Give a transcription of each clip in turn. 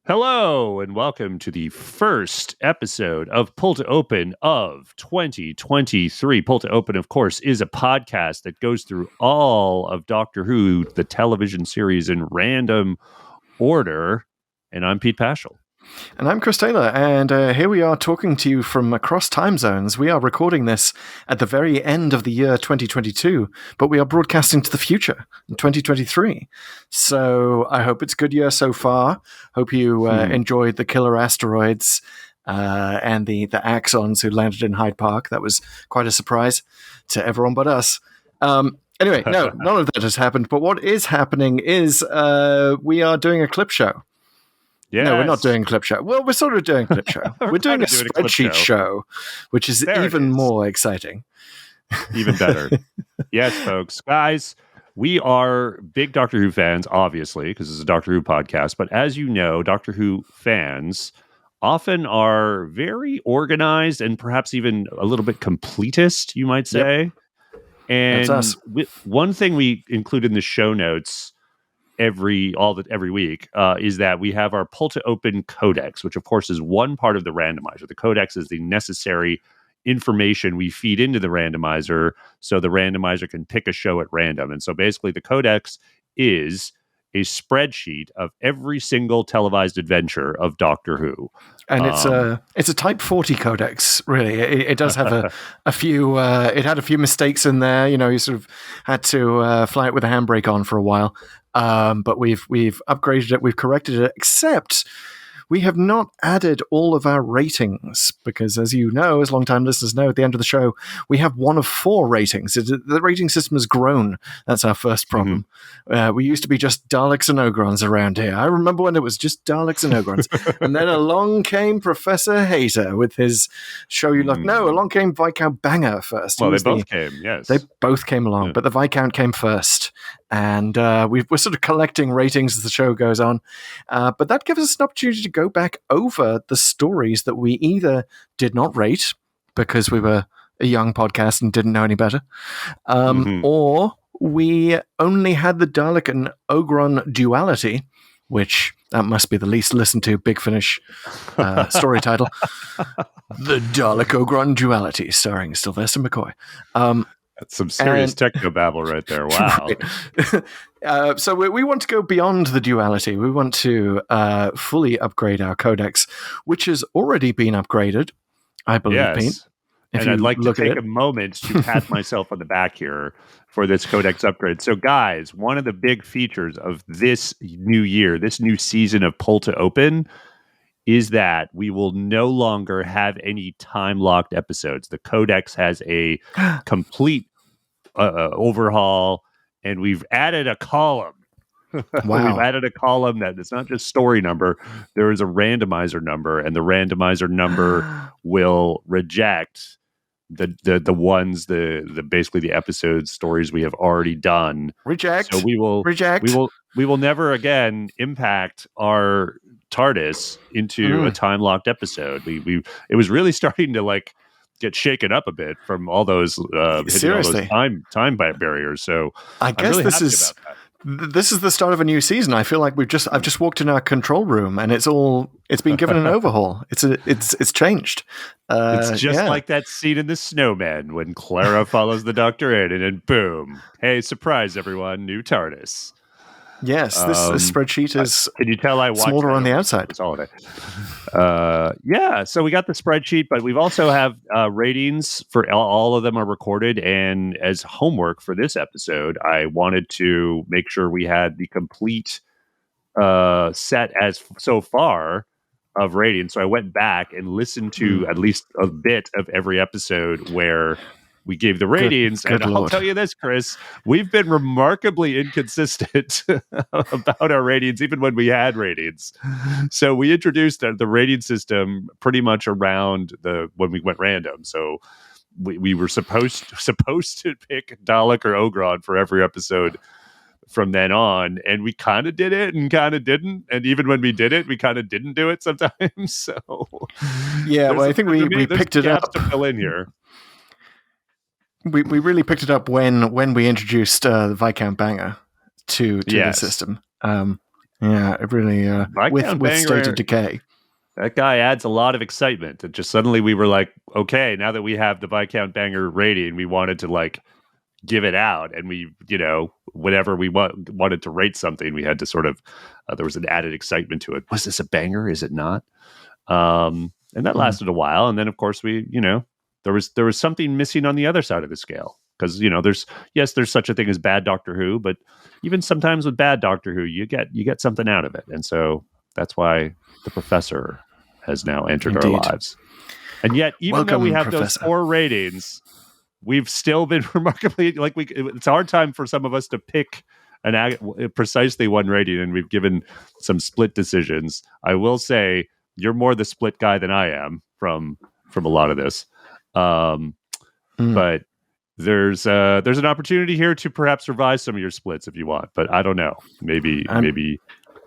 Hello, and welcome to the first episode of Pull to Open of 2023. Pull to Open, of course, is a podcast that goes through all of Doctor Who, the television series, in random order. And I'm Pete Paschal. And I'm Chris Taylor, and here we are talking to you from across time zones. We are recording this at the very end of the year 2022, but we are broadcasting to the future in 2023. So I hope it's a good year so far. Hope you enjoyed the killer asteroids and the Axons who landed in Hyde Park. That was quite a surprise to everyone but us. Anyway, no, none of that has happened. But what is happening is we are doing a clip show. Yes. No, we're not doing a clip show. Well, we're sort of doing a clip show. We're doing a spreadsheet show, which is even more exciting. Even better. Yes, folks. Guys, we are big Doctor Who fans, obviously, because it's a Doctor Who podcast. But as you know, Doctor Who fans often are very organized and perhaps even a little bit completist, you might say. Yep. And that's us. One thing we include in the show notes every week is that we have our Pull to Open Codex, which of course is one part of the randomizer. The Codex is the necessary information we feed into the randomizer so the randomizer can pick a show at random. And so basically the Codex is a spreadsheet of every single televised adventure of Doctor Who. And it's a Type 40 codex, really. It does have a few. It had a few mistakes in there. You know, you sort of had to fly it with a handbrake on for a while. But we've upgraded it. We've corrected it. Except we have not added all of our ratings because, as you know, as long-time listeners know, at the end of the show, we have one of 4 ratings. The rating system has grown. That's our first problem. We used to be just Daleks and Ogrons around here. I remember when it was just Daleks and Ogrons. And then along came Professor Hayter with his Show You Love. No, along came Viscount Banger first. Well, they both came, yes. They both came along, but the Viscount came first. And we're sort of collecting ratings as the show goes on. But that gives us an opportunity to go back over the stories that we either did not rate because we were a young podcast and didn't know any better, or we only had the Dalek and Ogron duality, which that must be the least listened to Big Finish story title. The Dalek Ogron duality, starring Sylvester McCoy. That's some serious technobabble right there. Wow. Right. So we want to go beyond the duality. We want to fully upgrade our codex, which has already been upgraded, I believe, yes. Pete. And I'd like to take a moment to pat myself on the back here for this codex upgrade. So, guys, one of the big features of this new year, this new season of Pull to Open, is that we will no longer have any time-locked episodes. The Codex has a complete overhaul, and we've added a column. Wow. We've added a column that it's not just story number. There is a randomizer number, and the randomizer number will reject the ones, the basically the episode stories we have already done. Reject. So we will reject. We will never again impact our TARDIS into a time locked episode. It was really starting to get shaken up a bit from all those seriously all those time barriers. So I guess really this is the start of a new season. I feel like I've just walked in our control room and it's been given an overhaul. It's changed. It's just like that scene in The Snowman when Clara follows the Doctor in, and then boom! Hey, surprise, everyone! New TARDIS. Yes, this spreadsheet is. Can you tell I watched smaller on the outside? It's all of it. Yeah, so we got the spreadsheet, but we've also have ratings for all of them are recorded. And as homework for this episode, I wanted to make sure we had the complete set as so far of ratings. So I went back and listened to at least a bit of every episode where we gave the ratings. Good and Lord. I'll tell you this, Chris, we've been remarkably inconsistent about our ratings, even when we had ratings. So we introduced the rating system pretty much around when we went random. So we were supposed to pick Dalek or Ogron for every episode from then on, and we kind of did it and kind of didn't, and even when we did it, we kind of didn't do it sometimes. So yeah, well, I think we picked it up to fill in here. We really picked it up when we introduced the Viscount Banger to the system. Yeah, it really Viscount with State Banger, of Decay. that guy adds a lot of excitement. And just suddenly we were like, okay, now that we have the Viscount Banger rating, we wanted to like give it out, and we, whatever we wanted to rate something, we had to sort of there was an added excitement to it. Was this a banger? Is it not? And that lasted a while, and then of course we, there was something missing on the other side of the scale, because there's such a thing as bad Doctor Who, but even sometimes with bad Doctor Who, you get something out of it, and so that's why the Professor has now entered our lives. And yet, even though we have Professor. Those 4 ratings, we've still been remarkably it's a hard time for some of us to pick precisely one rating, and we've given some split decisions. I will say you're more the split guy than I am from a lot of this, but there's an opportunity here to perhaps revise some of your splits if you want. But I don't know. Maybe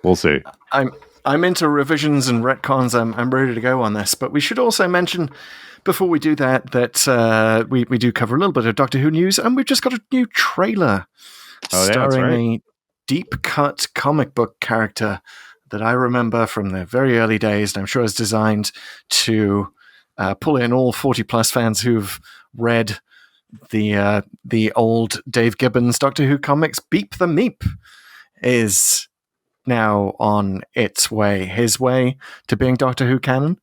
we'll see. I'm into revisions and retcons. I'm ready to go on this. But we should also mention, before we do that we do cover a little bit of Doctor Who news, and we've just got a new trailer starring a deep cut comic book character that I remember from the very early days, and I'm sure is designed to pull in all 40 plus fans who've read the old Dave Gibbons Doctor Who comics. Beep the Meep is now on his way to being Doctor Who canon.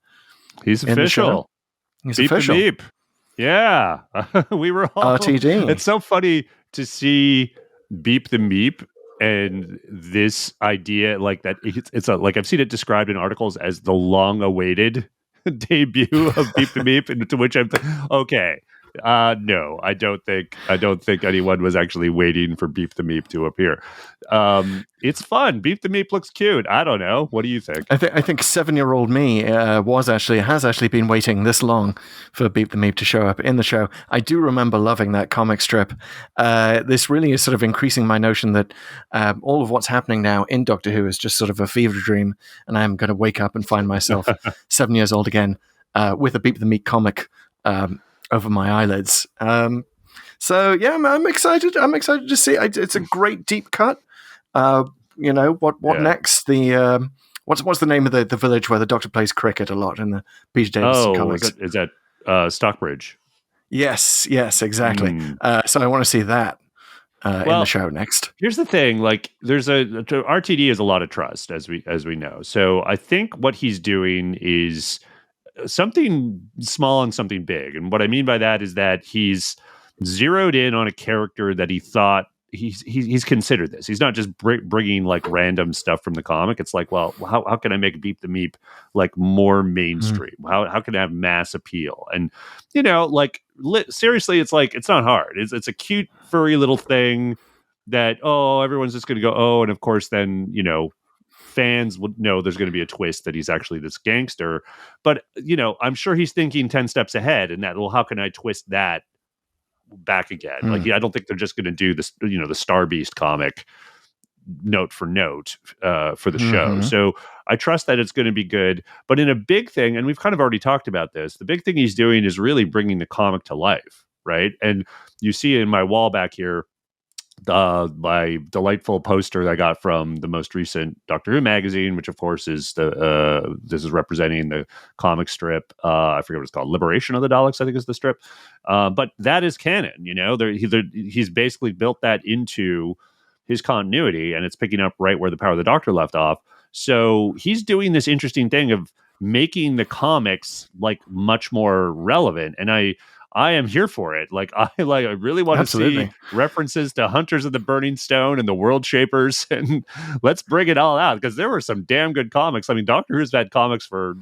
He's official. He's Beep official. The Meep. Yeah. We were all RTD. It's so funny to see Beep the Meep and this idea like that. It's like I've seen it described in articles as the long-awaited debut of Beep the Meep, into which I'm okay. No, I don't think anyone was actually waiting for Beep the Meep to appear. It's fun. Beep the Meep looks cute. I don't know. What do you think? I think 7-year-old me has actually been waiting this long for Beep the Meep to show up in the show. I do remember loving that comic strip. This really is sort of increasing my notion that all of what's happening now in Doctor Who is just sort of a fever dream, and I'm going to wake up and find myself 7 years old again with a Beep the Meep comic over my eyelids. So yeah, I'm excited. I'm excited to see. It's a great deep cut. What next? The what's the name of the village where the Doctor plays cricket a lot in the Peter Davison comics? Is that Stockbridge? Yes, exactly. So I want to see that in the show next. Here's the thing: like, RTD is a lot of trust, as we know. So I think what he's doing is something small and something big. And what I mean by that is that he's zeroed in on a character that he thought he's considered this. He's not just bringing like random stuff from the comic. It's like, well, how can I make Beep the Meep like more mainstream? How can I have mass appeal? And seriously, it's like, it's not hard. It's a cute furry little thing that everyone's just going to go and of course then fans would know there's going to be a twist that he's actually this gangster. But, I'm sure he's thinking 10 steps ahead, and that, well, how can I twist that back again? Like, I don't think they're just going to do this, the Star Beast comic note for note for the show. So I trust that it's going to be good. But in a big thing, and we've kind of already talked about this, the big thing he's doing is really bringing the comic to life, right? And you see in my wall back here, my delightful poster that I got from the most recent Doctor Who magazine, which of course is this is representing the comic strip. I forget what it's called, Liberation of the Daleks, I think is the strip. But that is canon. He's basically built that into his continuity, and it's picking up right where the Power of the Doctor left off. So he's doing this interesting thing of making the comics like much more relevant, and I am here for it. I really want to see references to Hunters of the Burning Stone and the World Shapers, and let's bring it all out, because there were some damn good comics. I mean, Doctor Who's had comics for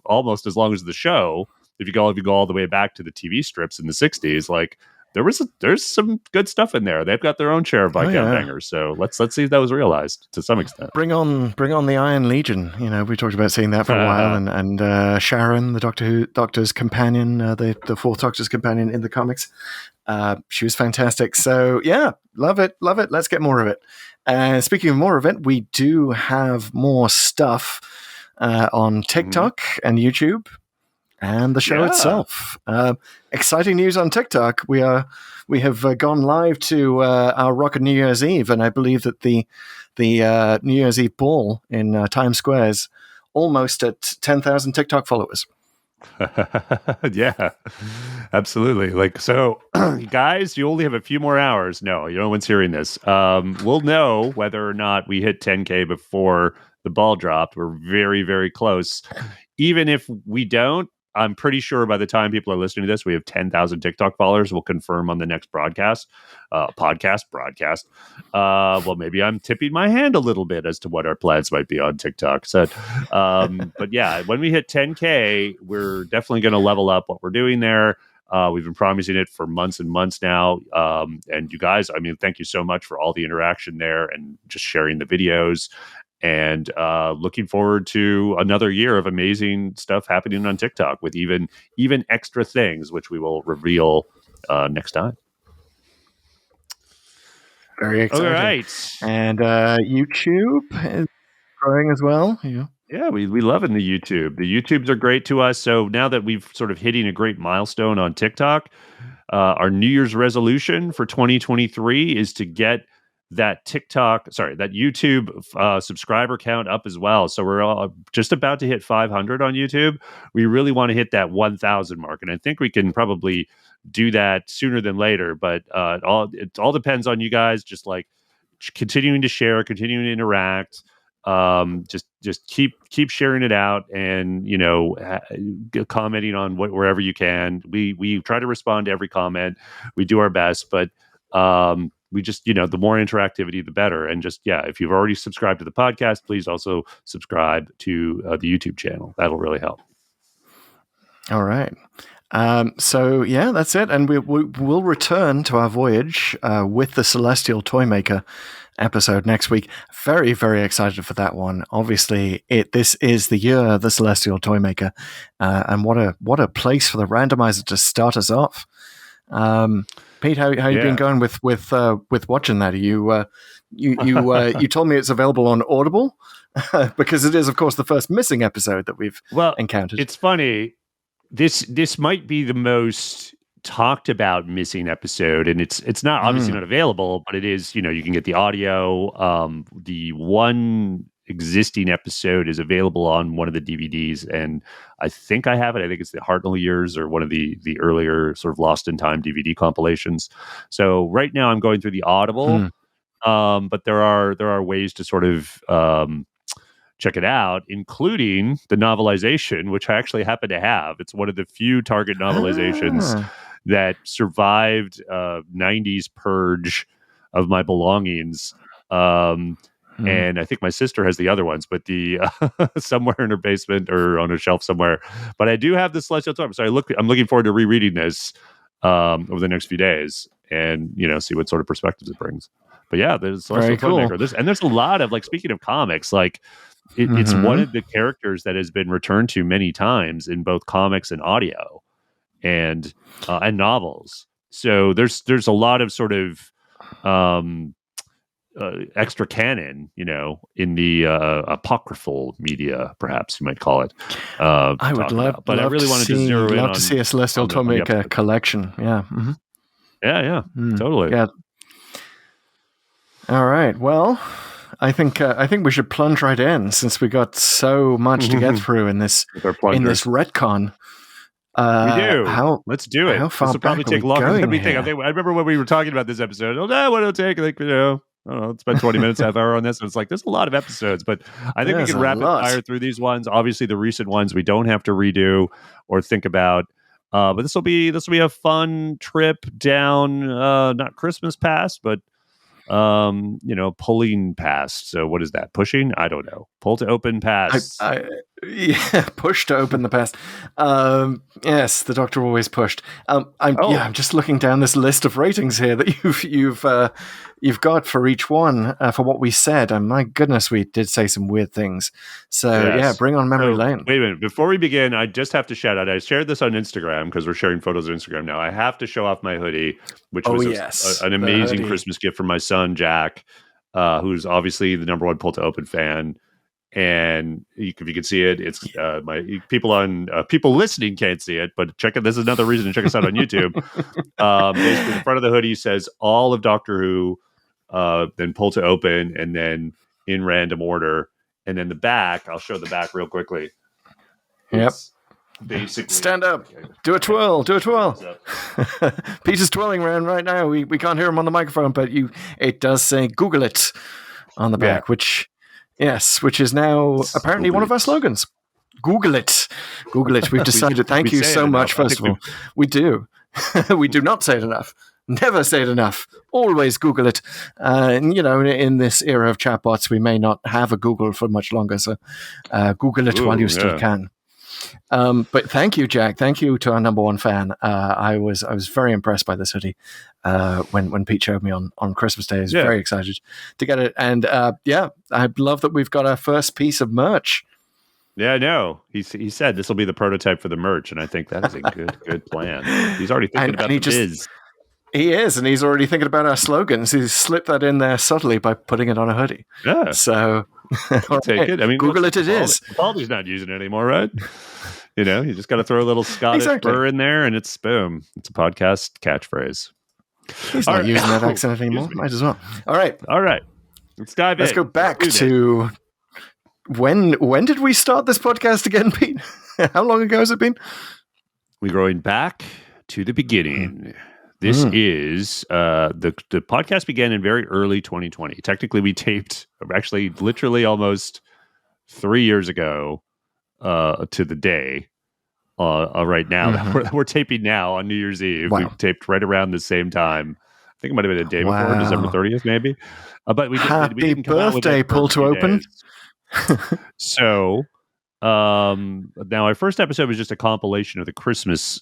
almost as long as the show. If you go all the way back to the TV strips in the 60s, like there's some good stuff in there. They've got their own share of Viscount Bangers. So let's see if that was realized to some extent. Bring on the Iron Legion. We talked about seeing that for a while, and Sharon, the Doctor's companion, the Fourth Doctor's companion in the comics. She was fantastic. So yeah, love it. Let's get more of it. Speaking of more of it, we do have more stuff on TikTok and YouTube. and the show itself. Exciting news on TikTok. We have gone live to our Rocket New Year's Eve, and I believe that the New Year's Eve ball in Times Square is almost at 10,000 TikTok followers. Yeah, absolutely. Like, so guys, you only have a few more hours. No one's hearing this. We'll know whether or not we hit 10K before the ball dropped. We're very, very close. Even if we don't, I'm pretty sure by the time people are listening to this, we have 10,000 TikTok followers. We'll confirm on the next broadcast. Well, maybe I'm tipping my hand a little bit as to what our plans might be on TikTok. So, but yeah, when we hit 10K, we're definitely going to level up what we're doing there. We've been promising it for months and months now. And you guys, I mean, thank you so much for all the interaction there and just sharing the videos. And looking forward to another year of amazing stuff happening on TikTok with even extra things, which we will reveal next time. Very exciting. All right. And YouTube is growing as well. Yeah, we love in the YouTube. The YouTubes are great to us. So now that we've sort of hitting a great milestone on TikTok, our New Year's resolution for 2023 is to get that YouTube subscriber count up as well. So we're all just about to hit 500 on YouTube. We really want to hit that 1,000 mark, and I think we can probably do that sooner than later. But it all depends on you guys. Just like continuing to share, continuing to interact. Just keep sharing it out, and commenting on wherever you can. We try to respond to every comment. We do our best, but we just, the more interactivity, the better. And just, if you've already subscribed to the podcast, please also subscribe to the YouTube channel. That'll really help. All right. So that's it. And we'll return to our voyage with the Celestial Toymaker episode next week. Very, very excited for that one. Obviously, this is the year of the Celestial Toymaker, and what a place for the randomizer to start us off. Pete, how you been going with watching that? You told me it's available on Audible because it is, of course, the first missing episode that we've encountered. It's funny. This might be the most talked about missing episode, and it's not obviously not available, but it is. You can get the audio. The one existing episode is available on one of the DVDs, and I think I have it. I think it's the Hartnell Years or one of the earlier sort of Lost in Time DVD compilations. So right now I'm going through the Audible, but there are ways to sort of check it out, including the novelization, which I actually happen to have. It's one of the few Target novelizations that survived 90s purge of my belongings. And I think my sister has the other ones, but the somewhere in her basement or on a shelf somewhere. But I do have the Celestial Toymaker. So I'm looking forward to rereading this over the next few days and see what sort of perspectives it brings. But yeah, there's Celestial Toymaker. And there's a lot of, like, speaking of comics, like it's one of the characters that has been returned to many times in both comics and audio and novels. So there's a lot of sort of extra canon, in the apocryphal media, perhaps you might call it. I would love, but I really wanted to zero in on, to see a Celestial Toymaker collection. Yeah. Mm-hmm. Yeah. Totally. Yeah. All right. Well, I think we should plunge right in, since we got so much to get through in this retcon. We do. Let's do it. How far this will probably take longer than we think. I remember when we were talking about this episode. What it'll take? Like, I don't know, spend 20 minutes, half hour on this. And it's like, there's a lot of episodes, but I think we can rapid fire through these ones. Obviously, the recent ones we don't have to redo or think about. But this will be a fun trip down, not Christmas past, but pulling past. So what is that? Pushing? I don't know. Pull to open past. Push to open the past. Yes, the Doctor always pushed. I'm just looking down this list of ratings here that you've got for each one for what we said. And my goodness, we did say some weird things. So bring on memory lane. Wait a minute. Before we begin, I just have to shout out. I shared this on Instagram because we're sharing photos on Instagram now. I have to show off my hoodie, which was an amazing Christmas gift from my son, Jack, who's obviously the #1 Pull to Open fan. And if you can see it, it's people listening can't see it, but check it. This is another reason to check us out on YouTube. Basically, the front of the hoodie says all of Doctor Who, then Pull to Open, and then in random order. And then the back, I'll show the back real quickly. It's basically stand up, do a twirl. Peter's twirling around right now. We can't hear him on the microphone, but it does say Google it on the back, which is now apparently one of our slogans. Google it. We've decided. Thank you so much. First of all, we do. We do not say it enough. Never say it enough. Always Google it. And, in this era of chatbots, we may not have a Google for much longer. So Google it while you still can. But thank you, Jack. Thank you to our number one fan. I was very impressed by this hoodie when Pete showed me on Christmas Day. I was very excited to get it. And I love that we've got our first piece of merch. Yeah, no. He said this will be the prototype for the merch, and I think that is a good plan. He's already thinking about the biz. He is, and he's already thinking about our slogans. He's slipped that in there subtly by putting it on a hoodie. Yeah. So take it. I mean, Google it is. Capaldi's not using it anymore, right? You just got to throw a little Scottish burr in there, and it's boom. It's a podcast catchphrase. He's not using that accent anymore. Might as well. All right. Let's dive in. Let's go back to when did we start this podcast again, Pete? How long ago has it been? We're going back to the beginning. This is the podcast began in very early 2020. Technically, we taped literally almost 3 years ago to the day. Right now that we're taping now on New Year's Eve. Wow. We taped right around the same time. I think it might have been a day before, December 30th, maybe. But we didn't come out with birthday, Pull to Open. So now our first episode was just a compilation of the Christmas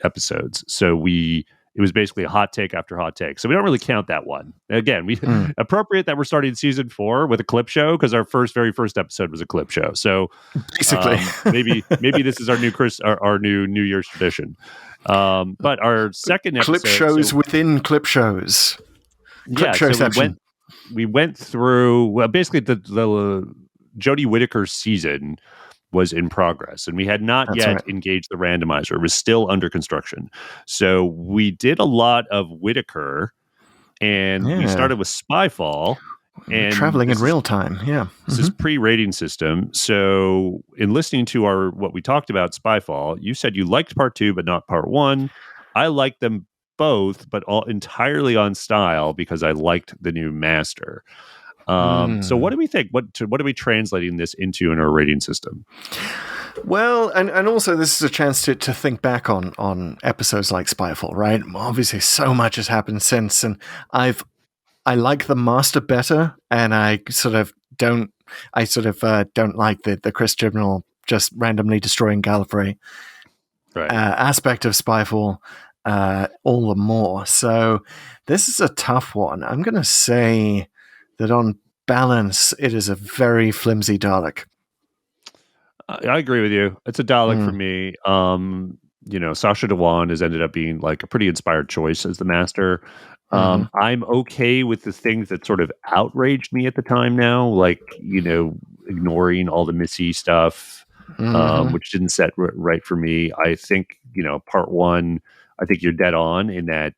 episodes. So it was basically a hot take after hot take. So we don't really count that one. Again, appropriate that we're starting season 4 with a clip show because our very first episode was a clip show. So basically, maybe this is our new New Year's tradition. But our second episode, clip shows within clip shows. Clip show section. We went through basically the Jodie Whittaker season was in progress, and we had not yet engaged the randomizer. It was still under construction. So we did a lot of Whittaker, and we started with Spyfall. And traveling in real time, This is pre-rating system. So in listening to what we talked about, Spyfall, you said you liked part 2, but not part 1. I liked them both, but all entirely on style because I liked the new master. So what do we think? What are we translating this into in our rating system? Well, and also this is a chance to think back on episodes like Spyfall, right? Obviously, so much has happened since, and I like the master better, and I sort of don't like the Chris Chibnall just randomly destroying Gallifrey aspect of Spyfall all the more. So this is a tough one. I'm going to say that on balance, it is a very flimsy Dalek. I agree with you. It's a Dalek for me. Sacha Dhawan has ended up being like a pretty inspired choice as the master. I'm okay with the things that sort of outraged me at the time now, like, ignoring all the Missy stuff, which didn't set right for me. I think, part 1, I think you're dead on in that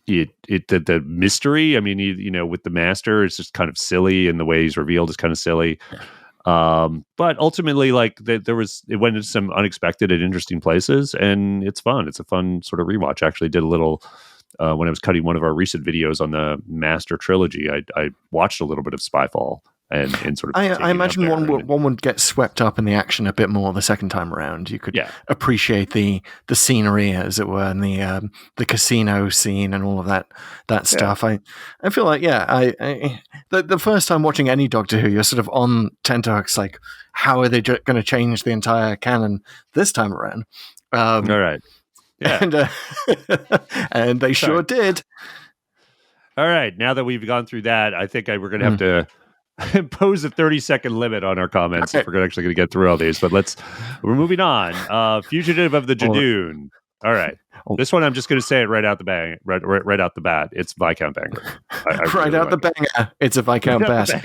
the mystery, I mean, with the master, it's just kind of silly, and the way he's revealed is kind of silly. But ultimately, like, it went into some unexpected and interesting places, and it's fun. It's a fun sort of rewatch. I actually did a little, when I was cutting one of our recent videos on the Master trilogy, I watched a little bit of Spyfall and sort of. I imagine one would get swept up in the action a bit more the second time around. You could appreciate the scenery, as it were, and the casino scene and all of that stuff. I feel like the first time watching any Doctor Who, you're sort of on tenterhooks, like, how are they going to change the entire canon this time around? All right. Yeah. And they sure did. All right. Now that we've gone through that, I think we're going to have to impose a 30-second limit on our comments if we're actually going to get through all these. But we're moving on. Fugitive of the Jadoon. All right. This one, I'm just going to say it right out the bang, right out the bat. It's Viscount Banger. Right out the banger. It's a Viscount Banger.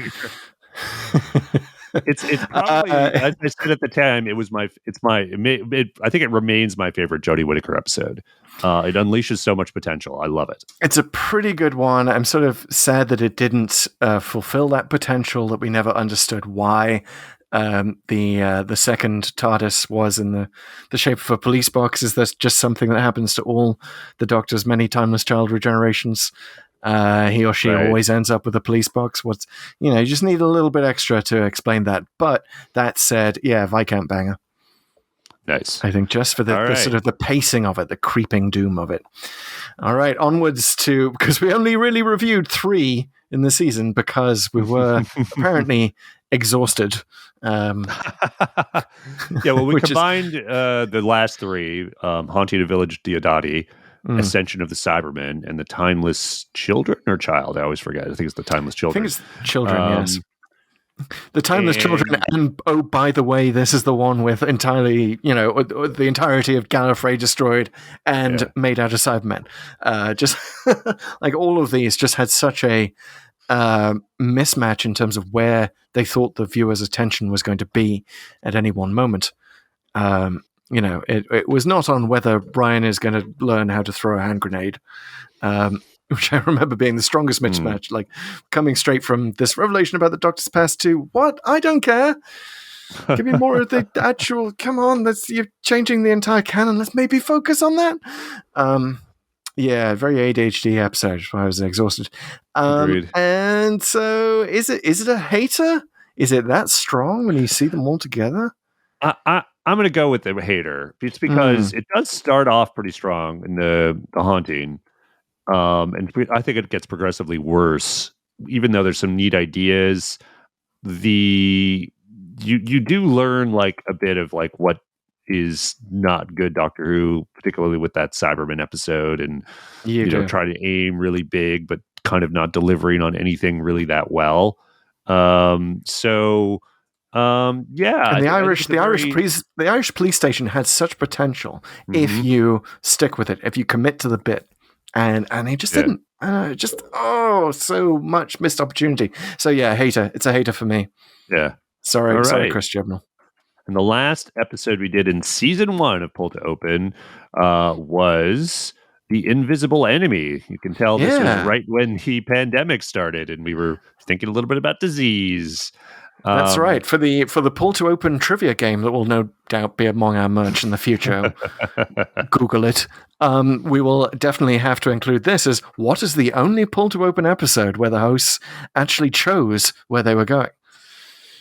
It's probably, as I said at the time, I think it remains my favorite Jodie Whittaker episode. It unleashes so much potential. I love it. It's a pretty good one. I'm sort of sad that it didn't fulfill that potential, that we never understood why the second TARDIS was in the shape of a police box. Is that just something that happens to all the Doctor's many timeless child regenerations? He or she always ends up with a police box. You just need a little bit extra to explain that. But that said, yeah, Viscount Banger. Nice. I think just for the sort of the pacing of it, the creeping doom of it. All right, onwards to, because we only really reviewed 3 in the season because we were apparently exhausted. Yeah, well, we combined the last 3, Haunting of Village Diodati, Ascension of the Cybermen, and the Timeless Children or Child. I always forget. I think it's the Timeless Children. I think it's Children, yes. The Timeless Children, and oh, by the way, this is the one with entirely, the entirety of Gallifrey destroyed and made out of Cybermen. Just like all of these just had such a mismatch in terms of where they thought the viewer's attention was going to be at any one moment. It was not on whether Brian is going to learn how to throw a hand grenade. Which I remember being the strongest mismatch, like coming straight from this revelation about the Doctor's past to, what? I don't care. Give me more of the actual, come on, you're changing the entire canon. Let's maybe focus on that. Very ADHD episode. I was exhausted. Agreed. And so is it a hater? Is it that strong when you see them all together? I'm going to go with the hater. It's because it does start off pretty strong in the Haunting. And I think it gets progressively worse, even though there's some neat ideas. You do learn like a bit of like what is not good Doctor Who, particularly with that Cyberman episode, and try to aim really big, but kind of not delivering on anything really that well. And the Irish police station had such potential if you stick with it, if you commit to the bit. And he just didn't. So much missed opportunity. So yeah, hater. It's a hater for me. Yeah. Sorry, Chris Chibnall. And the last episode we did in season 1 of Pull to Open was The Invisible Enemy. You can tell this was right when the pandemic started, and we were thinking a little bit about disease. That's right. For the Pull to Open trivia game that will no doubt be among our merch in the future. Google it. We will definitely have to include this as what is the only Pull to Open episode where the hosts actually chose where they were going.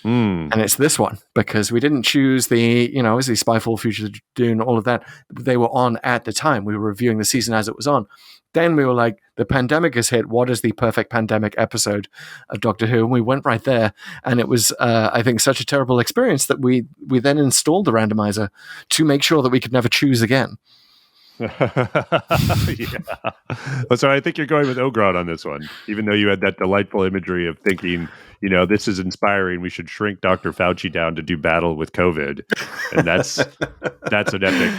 And it's this one, because we didn't choose obviously Spyfall, Future Dune, all of that. They were on at the time. We were reviewing the season as it was on. Then we were like, the pandemic has hit. What is the perfect pandemic episode of Doctor Who? And we went right there. And it was, I think, such a terrible experience that we then installed the randomizer to make sure that we could never choose again. So I think you're going with Ogron on this one, even though you had that delightful imagery of thinking, this is inspiring. We should shrink Dr. Fauci down to do battle with COVID. And that's an epic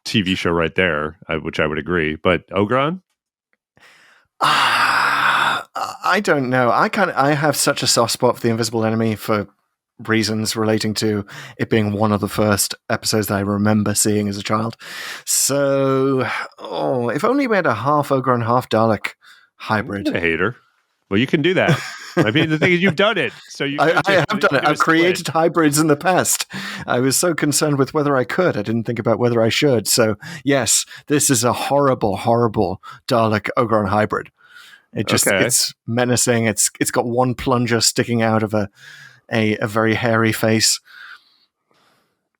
TV show right there, which I would agree. But Ogron? I don't know. I have such a soft spot for The Invisible Enemy for reasons relating to it being one of the first episodes that I remember seeing as a child. So, if only we had a half Ogron, half Dalek hybrid. A hater. Well, you can do that. I mean, the thing is, you've done it. So I have done it. I've created hybrids in the past. I was so concerned with whether I could. I didn't think about whether I should. So, yes, this is a horrible, horrible Dalek Ogron hybrid. It's menacing. It's got one plunger sticking out of a very hairy face.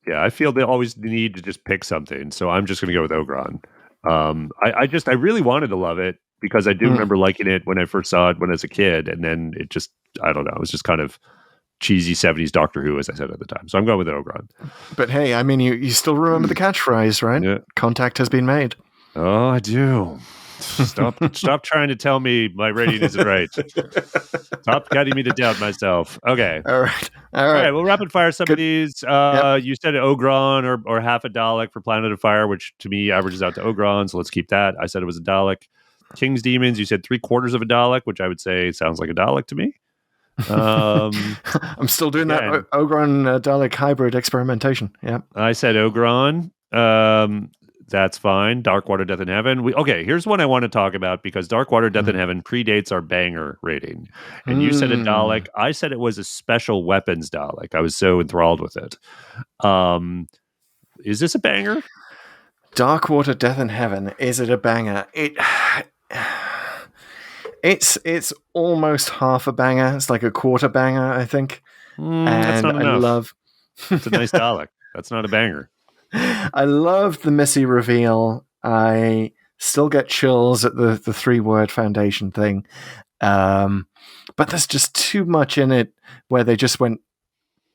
Yeah, I feel they always need to just pick something, so I'm just going to go with Ogron. I really wanted to love it because I do remember liking it when I first saw it when I was a kid, and then it just, I don't know, it was just kind of cheesy 70s Doctor Who, as I said at the time. So I'm going with Ogron. But hey, I mean, you still remember the catchphrase, right? Yeah. Contact has been made. Oh, I do. Stop trying to tell me my rating isn't right. Stop getting me to doubt myself. Okay. All right. We'll rapid fire some of these. You said Ogron or half a Dalek for Planet of Fire, which to me averages out to Ogron. So let's keep that. I said it was a Dalek. King's Demons, you said 3/4 of a Dalek, which I would say sounds like a Dalek to me. I'm still doing again, that Ogron Dalek hybrid experimentation. Yeah. I said Ogron. That's fine. Darkwater Death in Heaven. Here's one I want to talk about because Darkwater Death in Heaven predates our banger rating. And you said a Dalek. I said it was a special weapons Dalek. I was so enthralled with it. Is this a banger? Darkwater Death in Heaven. Is it a banger? It's almost half a banger. It's like a quarter banger, I think. That's not enough. I love. It's a nice Dalek. That's not a banger. I love the Missy reveal. I still get chills at the 3-word foundation thing. But there's just too much in it where they just went,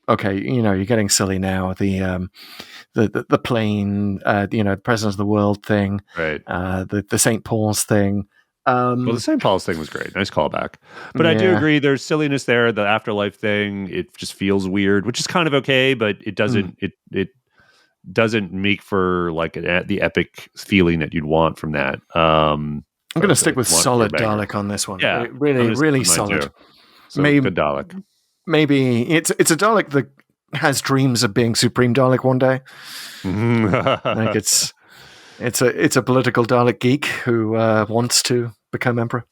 okay, you're getting silly now. The plane, the President of the World thing, right? The St. Paul's thing. Well, the St. Paul's thing was great. Nice callback. But I do agree there's silliness there. The afterlife thing, it just feels weird, which is kind of okay, but it doesn't it doesn't make for like the epic feeling that you'd want from that. I'm going to stick with solid Dalek on this one. Yeah, really solid. So good Dalek. Maybe it's a Dalek that has dreams of being Supreme Dalek one day. Like it's a political Dalek geek who wants to become Emperor.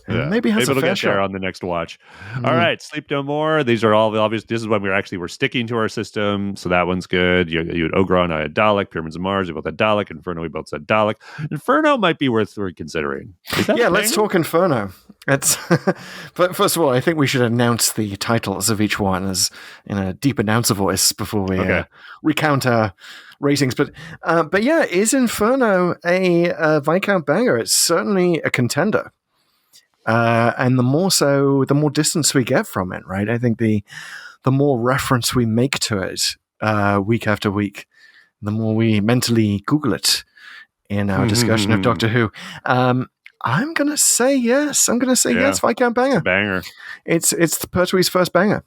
Maybe has it'll a fair get shot. there on the next watch. All right, Sleep No More. These are all the obvious. This is when we're sticking to our system, so that one's good. You had Ogron, I had Dalek. Pyramids of Mars, we both had Dalek. Inferno, we both said Dalek. Inferno might be worth considering. Let's talk Inferno. But first of all, I think we should announce the titles of each one as in a deep announcer voice before we recount our ratings. But yeah, is Inferno a Viscount Banger? It's certainly a contender. And the more distance we get from it, right? I think the more reference we make to it week after week, the more we mentally Google it in our discussion of Doctor Who. I'm going to say yes. I'm going to say yes, Viscount Banger. It's a banger. It's the Pertwee's first banger.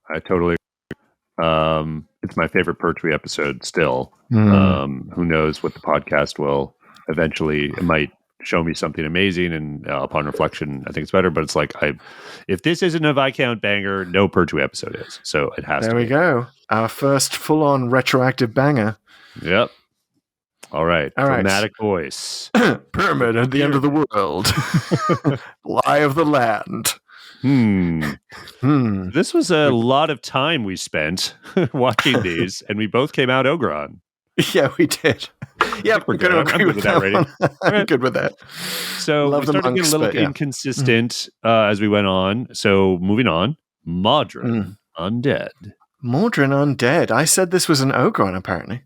I totally agree. It's my favorite Pertwee episode still. Who knows what the podcast will eventually, it might show me something amazing, and upon reflection, I think it's better. But it's like, if this isn't a Viscount Banger, no Pertwee episode is. So it has to be. There we go. Our first full-on retroactive banger. Yep. All right. Dramatic voice. Pyramid at the end of the world. Lie of the land. This was a lot of time we spent watching these, and we both came out Ogron. Yeah, we did. Yeah, we're going to agree with that rating. I'm good with that. So we started getting a little inconsistent as we went on. So moving on, Modern Undead. Modern Undead. I said this was an Ogron, apparently.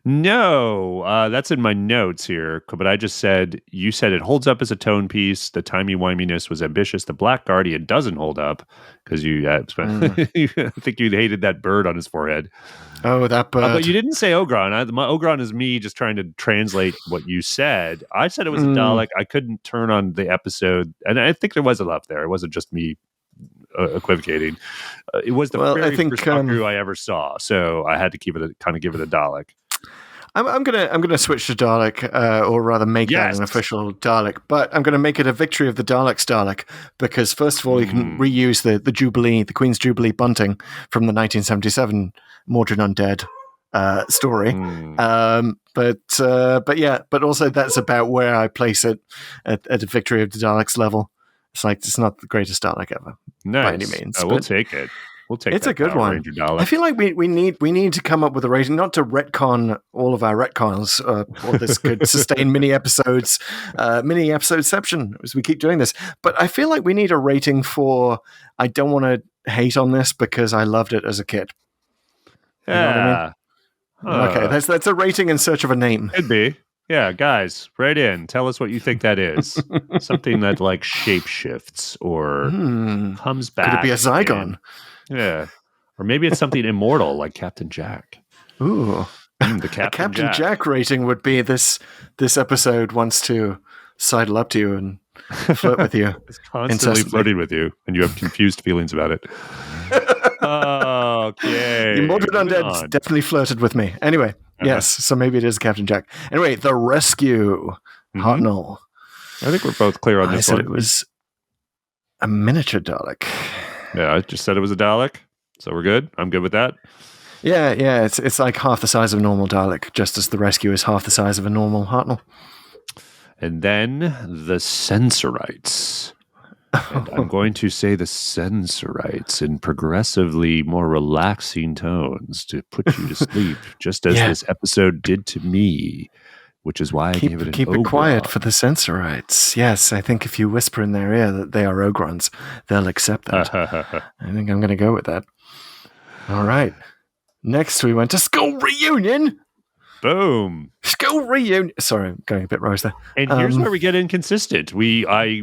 No, that's in my notes here. But I just said, you said it holds up as a tone piece. The timey-wiminess was ambitious. The Black Guardian doesn't hold up because I think you hated that bird on his forehead. Oh, that bird. But you didn't say Ogron. My Ogron is me just trying to translate what you said. I said it was a Dalek. I couldn't turn on the episode. And I think there was a love there. It wasn't just me equivocating. It was the very first Doctor Who I ever saw. So I had to give it a Dalek. I'm gonna switch to Dalek, or rather make that an official Dalek. But I'm gonna make it a victory of the Dalek's Dalek because first of all, you can reuse the Jubilee, the Queen's Jubilee bunting from the 1977 Modern Undead story. But also that's about where I place it at a victory of the Dalek's level. It's like it's not the greatest Dalek ever by any means. We'll take it. It's a good one. I feel like we need to come up with a rating, not to retcon all of our retcons, or this could sustain mini episodeception as we keep doing this. But I feel like we need a rating for I don't want to hate on this because I loved it as a kid. You know what I mean? Okay, that's a rating in search of a name. Could be. Yeah, guys, write in. Tell us what you think that is. Something that like shapeshifts or comes back. Could it be a Zygon? Yeah. Or maybe it's something immortal like Captain Jack. Ooh. The Captain Jack rating would be this episode wants to sidle up to you and flirt with you. It's constantly flirting with you, and you have confused feelings about it. Okay. The Modern Undead definitely flirted with me. Anyway, yes, so maybe it is Captain Jack. Anyway, The Rescue. Hartnell. I think we're both clear on this one. I said it was a miniature Dalek. Yeah, I just said it was a Dalek, so we're good. I'm good with that. Yeah, it's like half the size of a normal Dalek, just as the rescue is half the size of a normal Hartnell. And then the Sensorites. And I'm going to say the Sensorites in progressively more relaxing tones to put you to sleep, just as this episode did to me, which is why I gave it an Keep Ogron. it quiet for the Sensorites. Yes, I think if you whisper in their ear that they are Ogrons, they'll accept that. I think I'm going to go with that. All right. Next, we went to School Reunion. Boom. School Reunion. Sorry, I'm going a bit rose there. And here's where we get inconsistent. I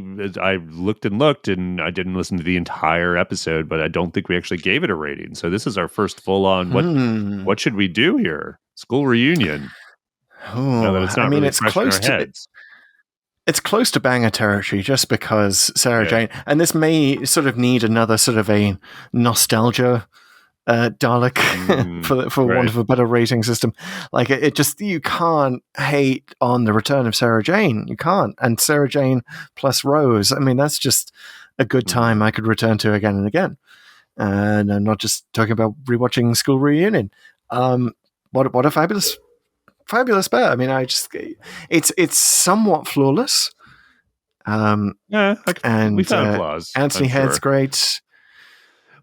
looked and I didn't listen to the entire episode, but I don't think we actually gave it a rating. So this is our first full on what should we do here? School Reunion. Now that it's not really it's fresh close in our heads. It's close to Banger territory just because Sarah Jane, and this may sort of need another sort of a nostalgia Dalek for want of a better rating system. Like it just, you can't hate on the return of Sarah Jane. You can't. And Sarah Jane plus Rose, I mean, that's just a good time I could return to again and again. And I'm not just talking about rewatching School Reunion. What a fabulous pair. I mean, it's somewhat flawless. We found flaws. Anthony Head's great.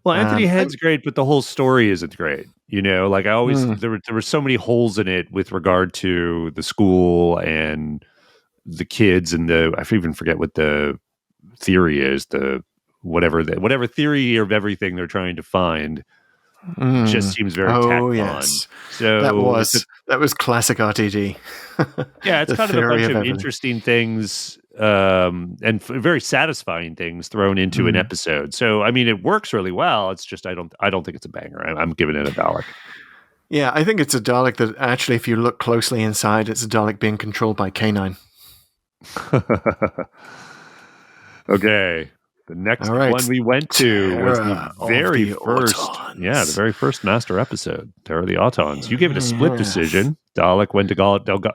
Well, Anthony Head's great, but the whole story isn't great. You know, like I always, there were so many holes in it with regard to the school and the kids and I even forget what the theory is. Whatever theory of everything they're trying to find just seems very tacked on. So that was classic RTD. Yeah, it's kind of a bunch of interesting things and very satisfying things thrown into an episode. So I mean, it works really well. It's just I don't think it's a banger. I'm giving it a Dalek. Yeah, I think it's a Dalek that actually, if you look closely inside, it's a Dalek being controlled by K9. Okay. The next one we went to was the very first Master episode, Terror of the Autons. You gave it a split decision. Dalek went to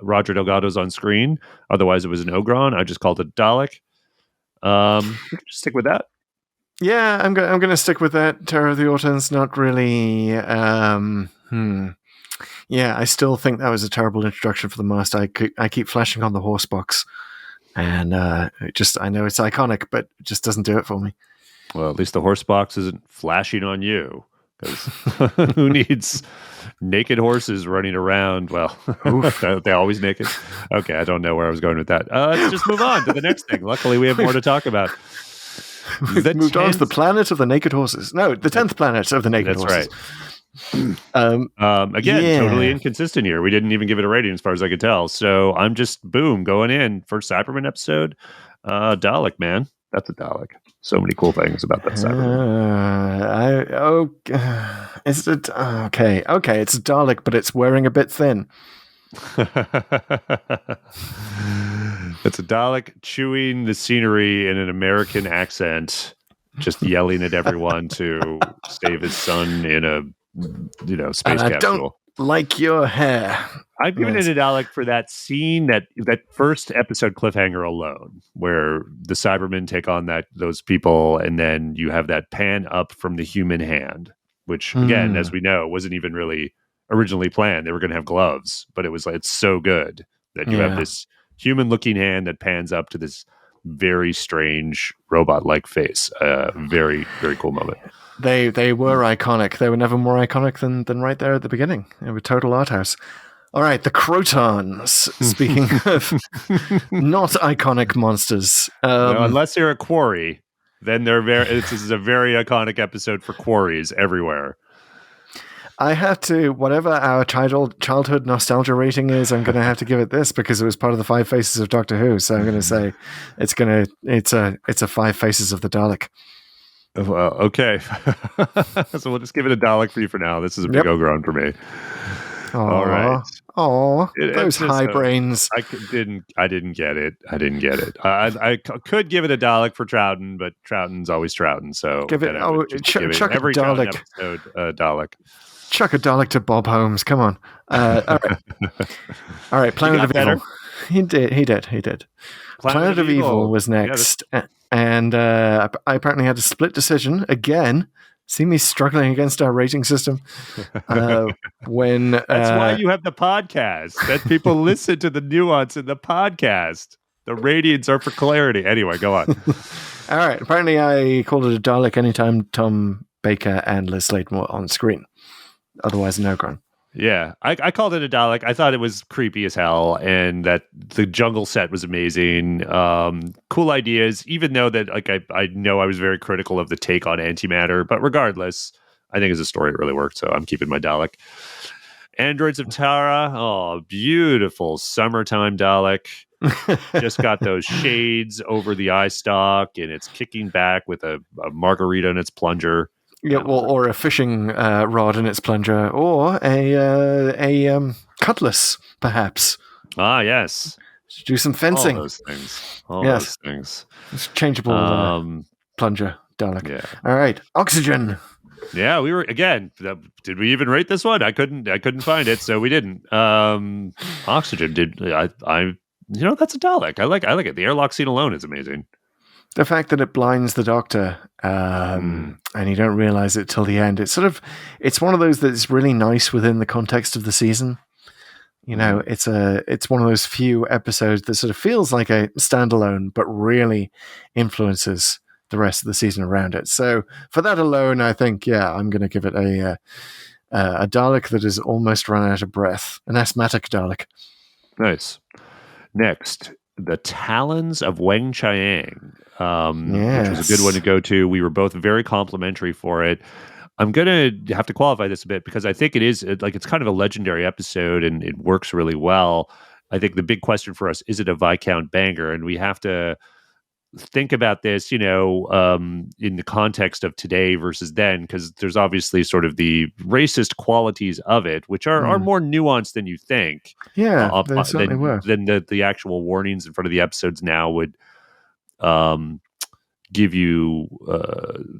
Roger Delgado's on screen. Otherwise, it was an Ogron. I just called it Dalek. We can just stick with that. Yeah, I'm going to stick with that. Terror of the Autons, not really. Yeah, I still think that was a terrible introduction for the Master. I keep flashing on the horse box. And I know it's iconic, but it just doesn't do it for me. Well, at least the horse box isn't flashing on you. Because who needs naked horses running around? Well, they're always naked. Okay, I don't know where I was going with that. Let's just move on to the next thing. Luckily, we have more to talk about. We've moved on to the planet of the naked horses. No, the 10th planet of the naked horses. That's right. Again, totally inconsistent here. We didn't even give it a rating as far as I could tell. So I'm just going in. First Cyberman episode. Dalek, man. That's a Dalek. So many cool things about that Cyberman. Okay, it's a Dalek, but it's wearing a bit thin. It's a Dalek chewing the scenery in an American accent, just yelling at everyone to save his son in a space capsule. Don't like your hair. I've given it a Dalek for that scene, that first episode cliffhanger alone, where the Cybermen take on those people, and then you have that pan up from the human hand, which again, as we know, wasn't even really originally planned. They were going to have gloves, but it's so good that you have this human-looking hand that pans up to this very strange robot-like face. Very, very cool moment. They were iconic. They were never more iconic than right there at the beginning. They were total art house. All right, the Crotons. Speaking of not iconic monsters, unless they're a quarry, then this is a very iconic episode for quarries everywhere. I have to, whatever our childhood nostalgia rating is, I'm going to have to give it this because it was part of the 5 Faces of Doctor Who. So I'm going to say it's a 5 Faces of the Dalek. Well, okay. So we'll just give it a Dalek for you for now. This is a big Ogron for me. Aww. All right. Oh, those high brains. I didn't get it. I could give it a Dalek for Troughton, but Troughton's always Troughton. So give it. Chuck every a Dalek. Episode, Dalek. Chuck a Dalek to Bob Holmes. Come on. All right. All right. Planet of Evil. He did. Planet of Evil was next. And I apparently had a split decision again. See me struggling against our rating system. When That's why you have the podcast. That people listen to the nuance in the podcast. The ratings are for clarity. Anyway, go on. All right. Apparently, I called it a Dalek anytime Tom Baker and Liz Sladen were on screen. Otherwise, an Ogron. Yeah, I called it a Dalek. I thought it was creepy as hell, and that the jungle set was amazing. Cool ideas, even though that like I know I was very critical of the take on antimatter, but regardless, I think as a story it really worked. So I'm keeping my Dalek. Androids of Tara, oh, beautiful summertime Dalek. Just got those shades over the eye stalk, and it's kicking back with a margarita in its plunger. Yeah, well, or a fishing rod in its plunger, or a cutlass, perhaps. Ah, yes. Do some fencing. All those things. All those things. It's changeable plunger, Dalek. Yeah. All right, oxygen. Yeah, we were again. Did we even rate this one? I couldn't find it, so we didn't. Oxygen. I that's a Dalek. I like it. The airlock scene alone is amazing. The fact that it blinds the Doctor, and you don't realize it till the end. It's one of those that's really nice within the context of the season. It's one of those few episodes that sort of feels like a standalone, but really influences the rest of the season around it. So for that alone, I think, I'm going to give it a Dalek that is almost run out of breath, an asthmatic Dalek. Nice. Next, The Talons of Weng Chiang, which was a good one to go to. We were both very complimentary for it. I'm going to have to qualify this a bit because I think it is it's kind of a legendary episode and it works really well. I think the big question for us, is it a Viscount Banger? And we have to think about this, in the context of today versus then, because there's obviously sort of the racist qualities of it, which are more nuanced than you think. Yeah, they certainly were. Than the actual warnings in front of the episodes now would give you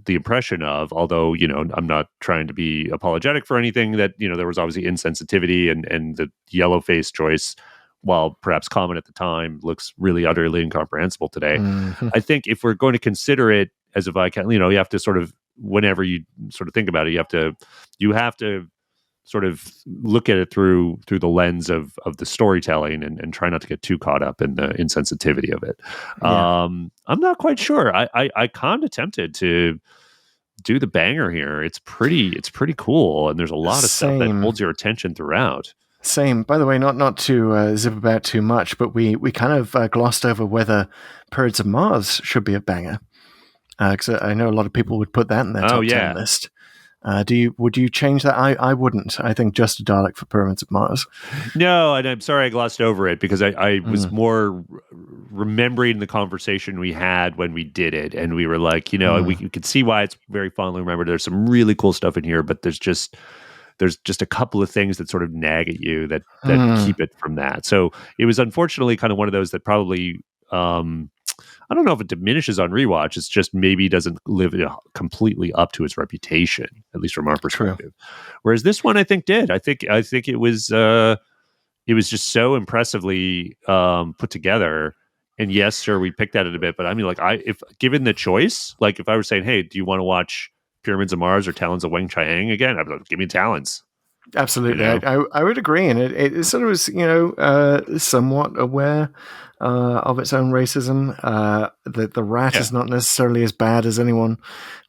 the impression of, although, I'm not trying to be apologetic for anything, that, there was obviously insensitivity and the yellow face choice, while perhaps common at the time, looks really utterly incomprehensible today. Mm-hmm. I think if we're going to consider it as a Viscount, you have to sort of, whenever you sort of think about it, you have to sort of look at it through the lens of the storytelling and try not to get too caught up in the insensitivity of it. Yeah. I'm not quite sure. I kind of tempted to do the Banger here. It's pretty cool, and there's a lot of stuff that holds your attention throughout. Same. By the way, not to zip about too much, but we kind of glossed over whether Pirates of Mars should be a banger, because I know a lot of people would put that in their top 10 list. Would you change that? I wouldn't. I think just a Dalek for Pyramids of Mars. No, and I'm sorry I glossed over it because I was more remembering the conversation we had when we did it, and we were like, we could see why it's very fondly remembered. There's some really cool stuff in here, but there's just a couple of things that sort of nag at you that keep it from that. So it was unfortunately kind of one of those that probably, I don't know if it diminishes on rewatch. It's just maybe doesn't live completely up to its reputation, at least from our perspective. True. Whereas this one, I think, did. I think it was just so impressively put together. And yes, sure, we picked at it a bit, but I mean, if given the choice, like if I were saying, hey, do you want to watch Pyramids of Mars or Talons of Weng Chiang again? I'd be like, give me Talons. Absolutely. I would agree. And it sort of was, somewhat aware of its own racism. The rat is not necessarily as bad as anyone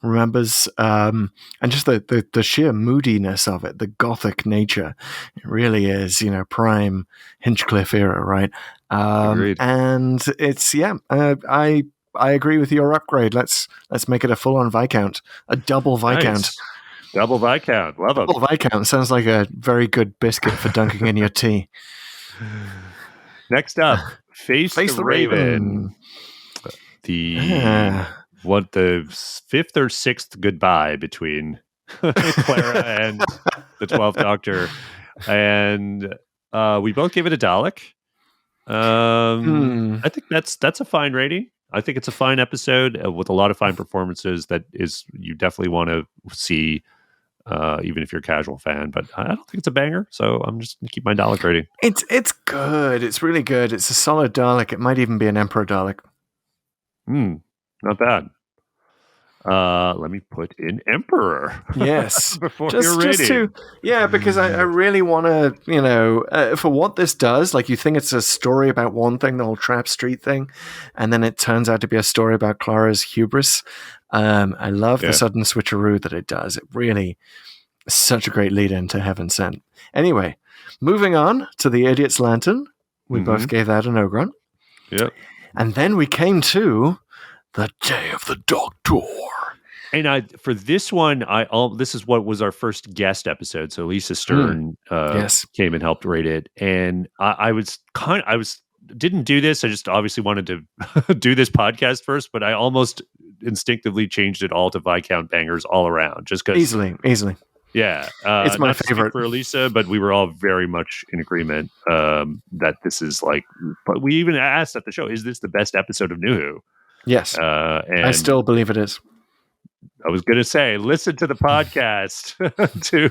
remembers. And just the sheer moodiness of it, the gothic nature, it really is, prime Hinchcliffe era, right? Agreed. And it's, I agree with your upgrade. Let's make it a full-on Viscount, a double Viscount. Nice. Double Viscount. Love it. Double Viscount sounds like a very good biscuit for dunking in your tea. Next up, Face the Raven. The fifth or sixth goodbye between Clara and the 12th Doctor. And we both gave it a Dalek. I think that's a fine rating. I think it's a fine episode with a lot of fine performances that you definitely want to see, even if you're a casual fan. But I don't think it's a banger, so I'm just going to keep my Dalek rating. It's good. It's really good. It's a solid Dalek. It might even be an Emperor Dalek. Not bad. Let me put in Emperor. Yes. Before your rating. Because I really want to, for what this does, like you think it's a story about one thing, the whole Trap Street thing, and then it turns out to be a story about Clara's hubris. I love the sudden switcheroo that it does. It really is such a great lead into Heaven Sent. Anyway, moving on to The Idiot's Lantern. We both gave that an Ogron. Yep. And then we came to The Day of the Doctor. And for this one, this is what was our first guest episode. So Lisa Stern came and helped rate it, and I didn't do this. I just obviously wanted to do this podcast first, but I almost instinctively changed it all to Viscount Bangers all around, just because easily. Yeah, it's my favorite for Lisa, but we were all very much in agreement that this is like. But we even asked at the show, "Is this the best episode of New Who?" Yes, and I still believe it is. I was going to say, listen to the podcast to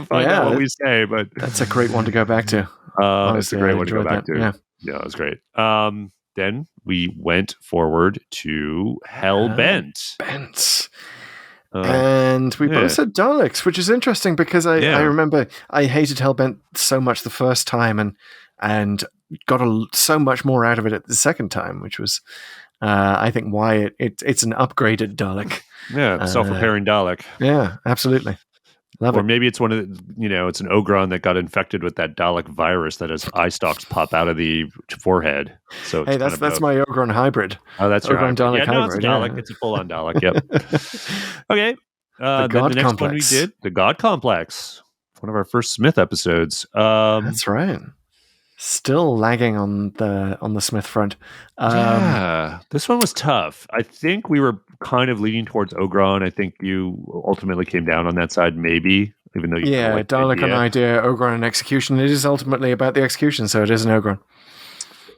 find out what we say, but that's a great one to go back to. It's a great one to go back to. Yeah, it was great. Then we went forward to Hellbent. And we both said Daleks, which is interesting because I remember I hated Hellbent so much the first time and got so much more out of it the second time, which was I think why it's an upgraded Dalek. Yeah, self-repairing Dalek. Yeah, absolutely. Love or it. Maybe it's one of the, it's an Ogron that got infected with that Dalek virus that has eye stalks pop out of the forehead. So hey, that's my Ogron hybrid. Oh, that's your Ogron Dalek hybrid. It's a Dalek. Yeah. It's a full-on Dalek. Yep. Okay. The God next Complex. one we did, the God Complex. One of our first Smith episodes. That's right. Still lagging on the Smith front. This one was tough. I think we were kind of leaning towards Ogron. I think you ultimately came down on that side, maybe, even though you Dalek on idea, Ogron and execution. It is ultimately about the execution, so it is an Ogron.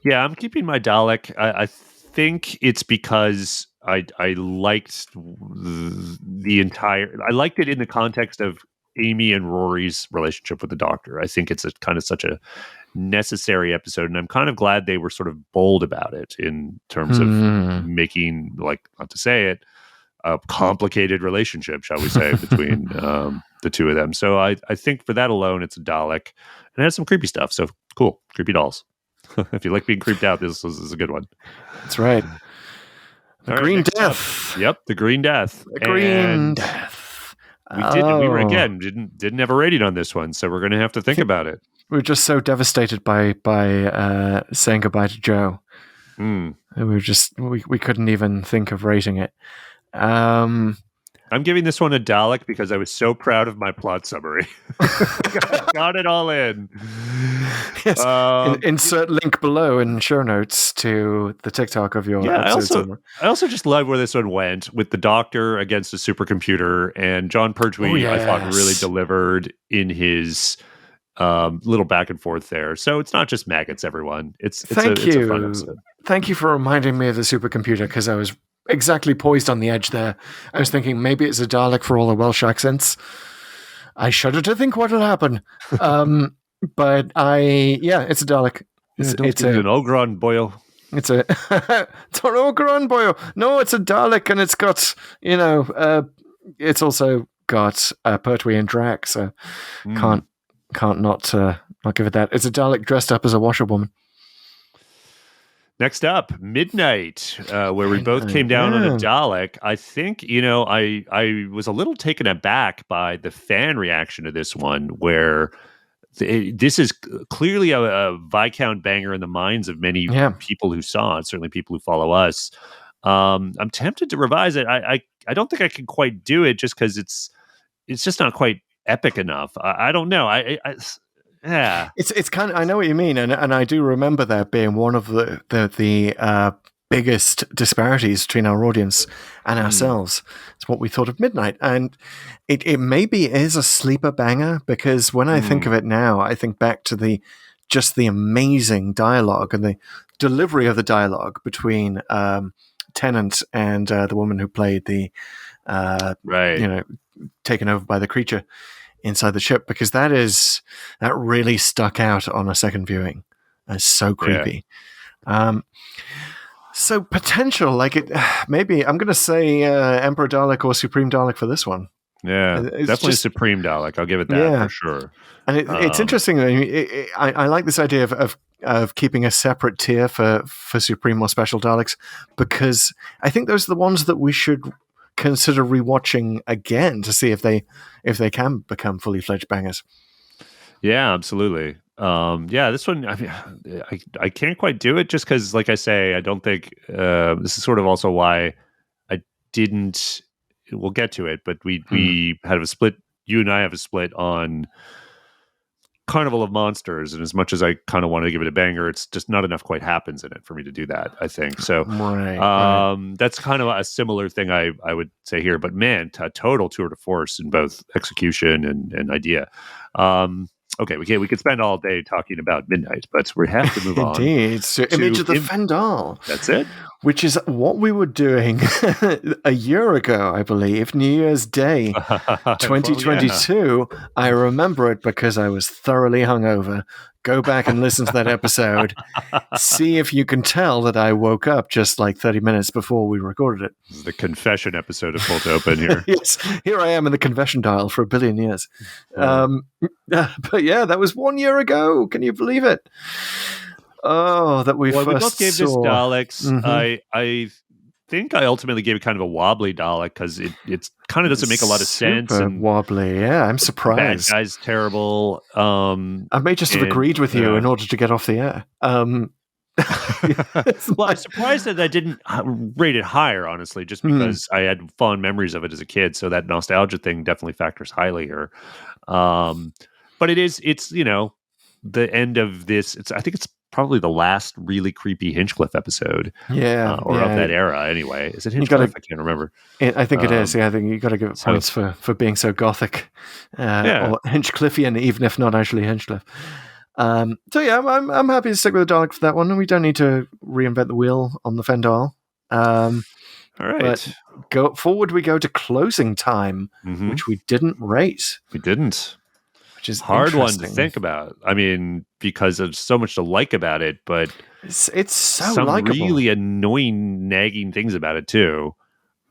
Yeah, I'm keeping my Dalek. I think it's because I liked the entire. I liked it in the context of Amy and Rory's relationship with the Doctor. I think it's such a necessary episode, and I'm kind of glad they were sort of bold about it in terms of making, not to say it, a complicated relationship, shall we say, between the two of them. So I think for that alone, it's a Dalek, and it has some creepy stuff. So cool, creepy dolls. If you like being creeped out, this is a good one. That's right. The Green Death. Yep, the Green Death. The Green Death. We didn't have a rating on this one, so we're going to have to think about it. We were just so devastated by saying goodbye to Joe. Mm. We couldn't even think of rating it. I'm giving this one a Dalek because I was so proud of my plot summary. Got it all in. Yes. Insert link below in show notes to the TikTok of your episode. I also just love where this one went with the Doctor against a supercomputer, and John Pertwee, I thought, really delivered in his little back and forth there. So it's not just maggots, everyone. It's a fun episode. Thank you for reminding me of the supercomputer, because I was exactly poised on the edge there. I was thinking maybe it's a Dalek for all the Welsh accents. I shudder to think what will happen. But it's a Dalek. It's an Ogron boyo. It's an Ogron boyo. No, it's a Dalek, and it's got, it's also got Pertwee and Drac, so can't not give it that. It's a Dalek dressed up as a washerwoman. Next up, Midnight, where we both came down on a Dalek. I think, I was a little taken aback by the fan reaction to this one, where this is clearly a Viscount Banger in the minds of many people who saw it, certainly people who follow us. I'm tempted to revise it. I don't think I can quite do it just because it's just not quite epic enough. I don't know. Yeah, it's kind of, I know what you mean, and I do remember that being one of the biggest disparities between our audience and ourselves. It's what we thought of Midnight, and it maybe is a sleeper banger, because when I think of it now, I think back to the amazing dialogue and the delivery of the dialogue between Tennant and the woman who played the taken over by the creature inside the ship, because that really stuck out on a second viewing as so creepy. So potential, like it. Maybe I'm going to say Emperor Dalek or Supreme Dalek for this one. Yeah, It's definitely just, Supreme Dalek. I'll give it that for sure. And it's interesting. I mean, I like this idea of keeping a separate tier for Supreme or Special Daleks, because I think those are the ones that we should consider rewatching again to see if they can become fully fledged bangers. Yeah, absolutely. This one, I mean, I can't quite do it just because, like I say, I don't think this is sort of also why I didn't. We'll get to it, but we had a split. You and I have a split on Carnival of Monsters, and as much as I kind of want to give it a banger, it's just not enough quite happens in it for me to do that, I think. So right. That's kind of a similar thing I would say here, but man, a total tour de force in both execution and idea. Okay, we could spend all day talking about Midnight, but we have to move on. Indeed. So Image of the Fendal. That's it. Which is what we were doing a year ago, I believe, New Year's Day, 2022. Well, yeah. I remember it because I was thoroughly hungover. Go back and listen to that episode. See if you can tell that I woke up just like 30 minutes before we recorded it. This is the confession episode of Pull To Open here. Yes, here I am in the confession dial for 1 billion years. But yeah, that was 1 year ago. Can you believe it? Oh, that we first we both gave saw. this Daleks. Mm-hmm. I think I ultimately gave it kind of a wobbly Dalek because it kind of doesn't make a lot of sense. And wobbly, yeah. I'm surprised. Bad guy's terrible. I may just have agreed with you in order to get off the air. Well, I'm surprised that I didn't rate it higher, honestly, just because I had fond memories of it as a kid. So that nostalgia thing definitely factors highly here. But it's the end of this. I think it's probably the last really creepy Hinchcliffe episode. Of that era anyway. Is it Hinchcliffe? I can't remember. I think it is. Yeah, I think you got to give it points for being so gothic or Hinchcliffean, even if not actually Hinchcliffe. I'm happy to stick with the Dalek for that one. We don't need to reinvent the wheel on the Fendal. All right. But forward we go to Closing Time, which we didn't rate. We didn't. Which is hard one to think about. I mean, because there's so much to like about it, but it's so some likable. Really annoying, nagging things about it too.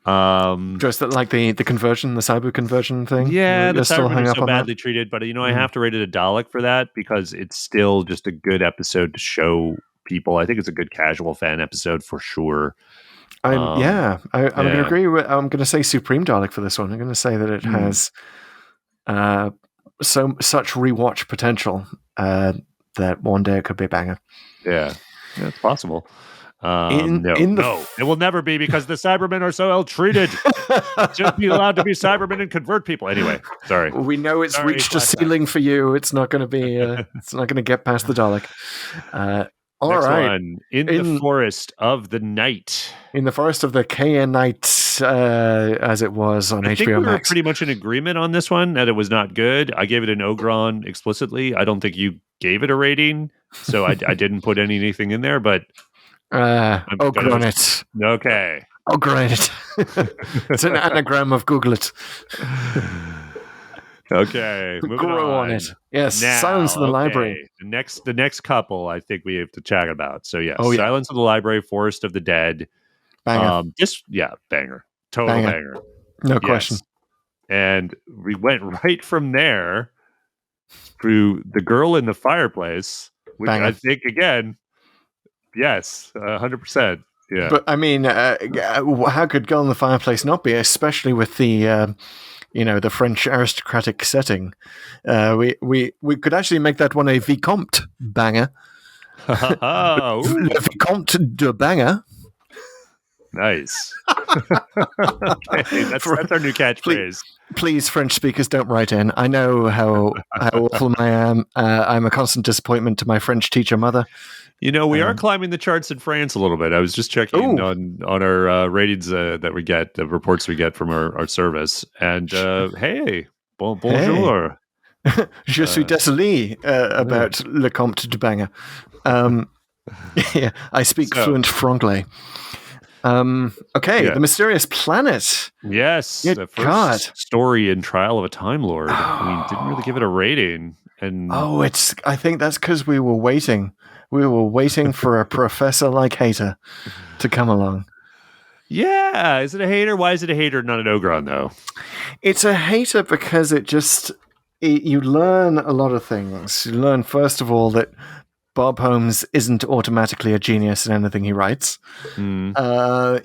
Just that, like the conversion, the cyber conversion thing. Yeah, the Cybermen are so badly treated, but I have to rate it a Dalek for that because it's still just a good episode to show people. I think it's a good casual fan episode for sure. I'm going to agree with. I'm going to say Supreme Dalek for this one. I'm going to say that it has such rewatch potential that one day it could be a banger. Yeah, it's possible. It will never be because the Cybermen are so ill-treated. Just be allowed to be Cybermen and convert people. Anyway, sorry. We know it's reached a ceiling for you. It's not going to be. It's not going to get past the Dalek. All Next right. one, in the Forest of the Night. In the Forest of the KN Night, as it was on HBO Max. I think we were pretty much in agreement on this one, that it was not good. I gave it an Ogron explicitly. I don't think you gave it a rating, so I didn't put anything in there, but... Ogron it. Okay. Ogron it. It's an anagram of Google it. Okay, moving on it. Yes, now, Silence in the Library. The next couple I think we have to chat about. So yes, Silence in the Library, Forest of the Dead. Banger. Banger. Total banger. No question. And we went right from there through The Girl in the Fireplace, which I think, again, yes, 100%. Yeah. But I mean, how could Girl in the Fireplace not be, especially with the... the French aristocratic setting. We could actually make that one a Viscount Banger. Viscount de Banger. Nice. Okay, that's our new catchphrase. Please, French speakers, don't write in. I know how awful I am. I'm a constant disappointment to my French teacher mother. We are climbing the charts in France a little bit. I was just checking on our ratings that we get, the reports we get from our service. And hey, bonjour. Hey. Je suis désolé about Le Comte de Banger. I speak fluent franglais. The Mysterious Planet. Yes, the first story in Trial of a Time Lord. We didn't really give it a rating. And I think that's because we were waiting We were waiting for a professor like Hayter to come along. Yeah, is it a hater? Why is it a hater, not an Ogron, though? It's a hater because you learn a lot of things. You learn, first of all, that Bob Holmes isn't automatically a genius in anything he writes. You learn. Well,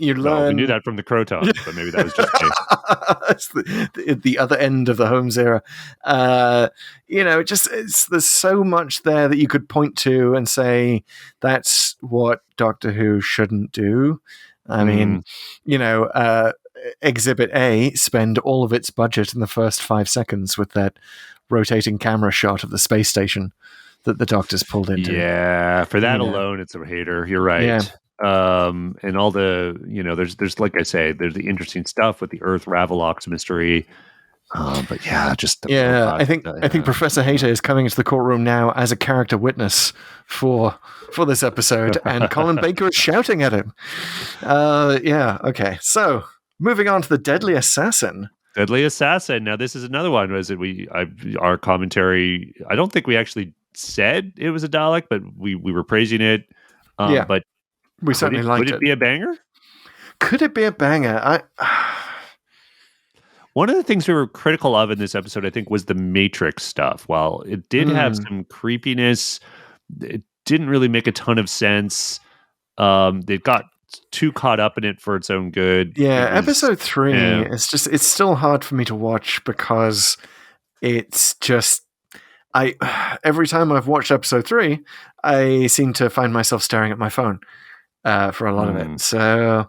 we knew that from the Crotons, but maybe that was just me. It's the other end of the Holmes era. There's so much there that you could point to and say that's what Doctor Who shouldn't do. I mean, Exhibit A spend all of its budget in the first 5 seconds with that rotating camera shot of the space station that the Doctor's pulled into. Yeah, for that alone, it's a hater. You're right. Yeah. And all the, there's like I say, there's the interesting stuff with the Earth Ravalox mystery. But yeah, just I think Professor Hayter is coming into the courtroom now as a character witness for this episode, and Colin Baker is shouting at him. Okay. So moving on to the Deadly Assassin. Deadly Assassin. Now this is another one. Was it our commentary? I don't think we actually said it was a Dalek, but we were praising it. But we certainly liked it. Would it be a banger? Could it be a banger? One of the things we were critical of in this episode, I think, was the Matrix stuff. While it did have some creepiness, it didn't really make a ton of sense. They got too caught up in it for its own good. Yeah, episode 3, it's still hard for me to watch because it's just... every time I've watched episode 3, I seem to find myself staring at my phone for a lot of it. So...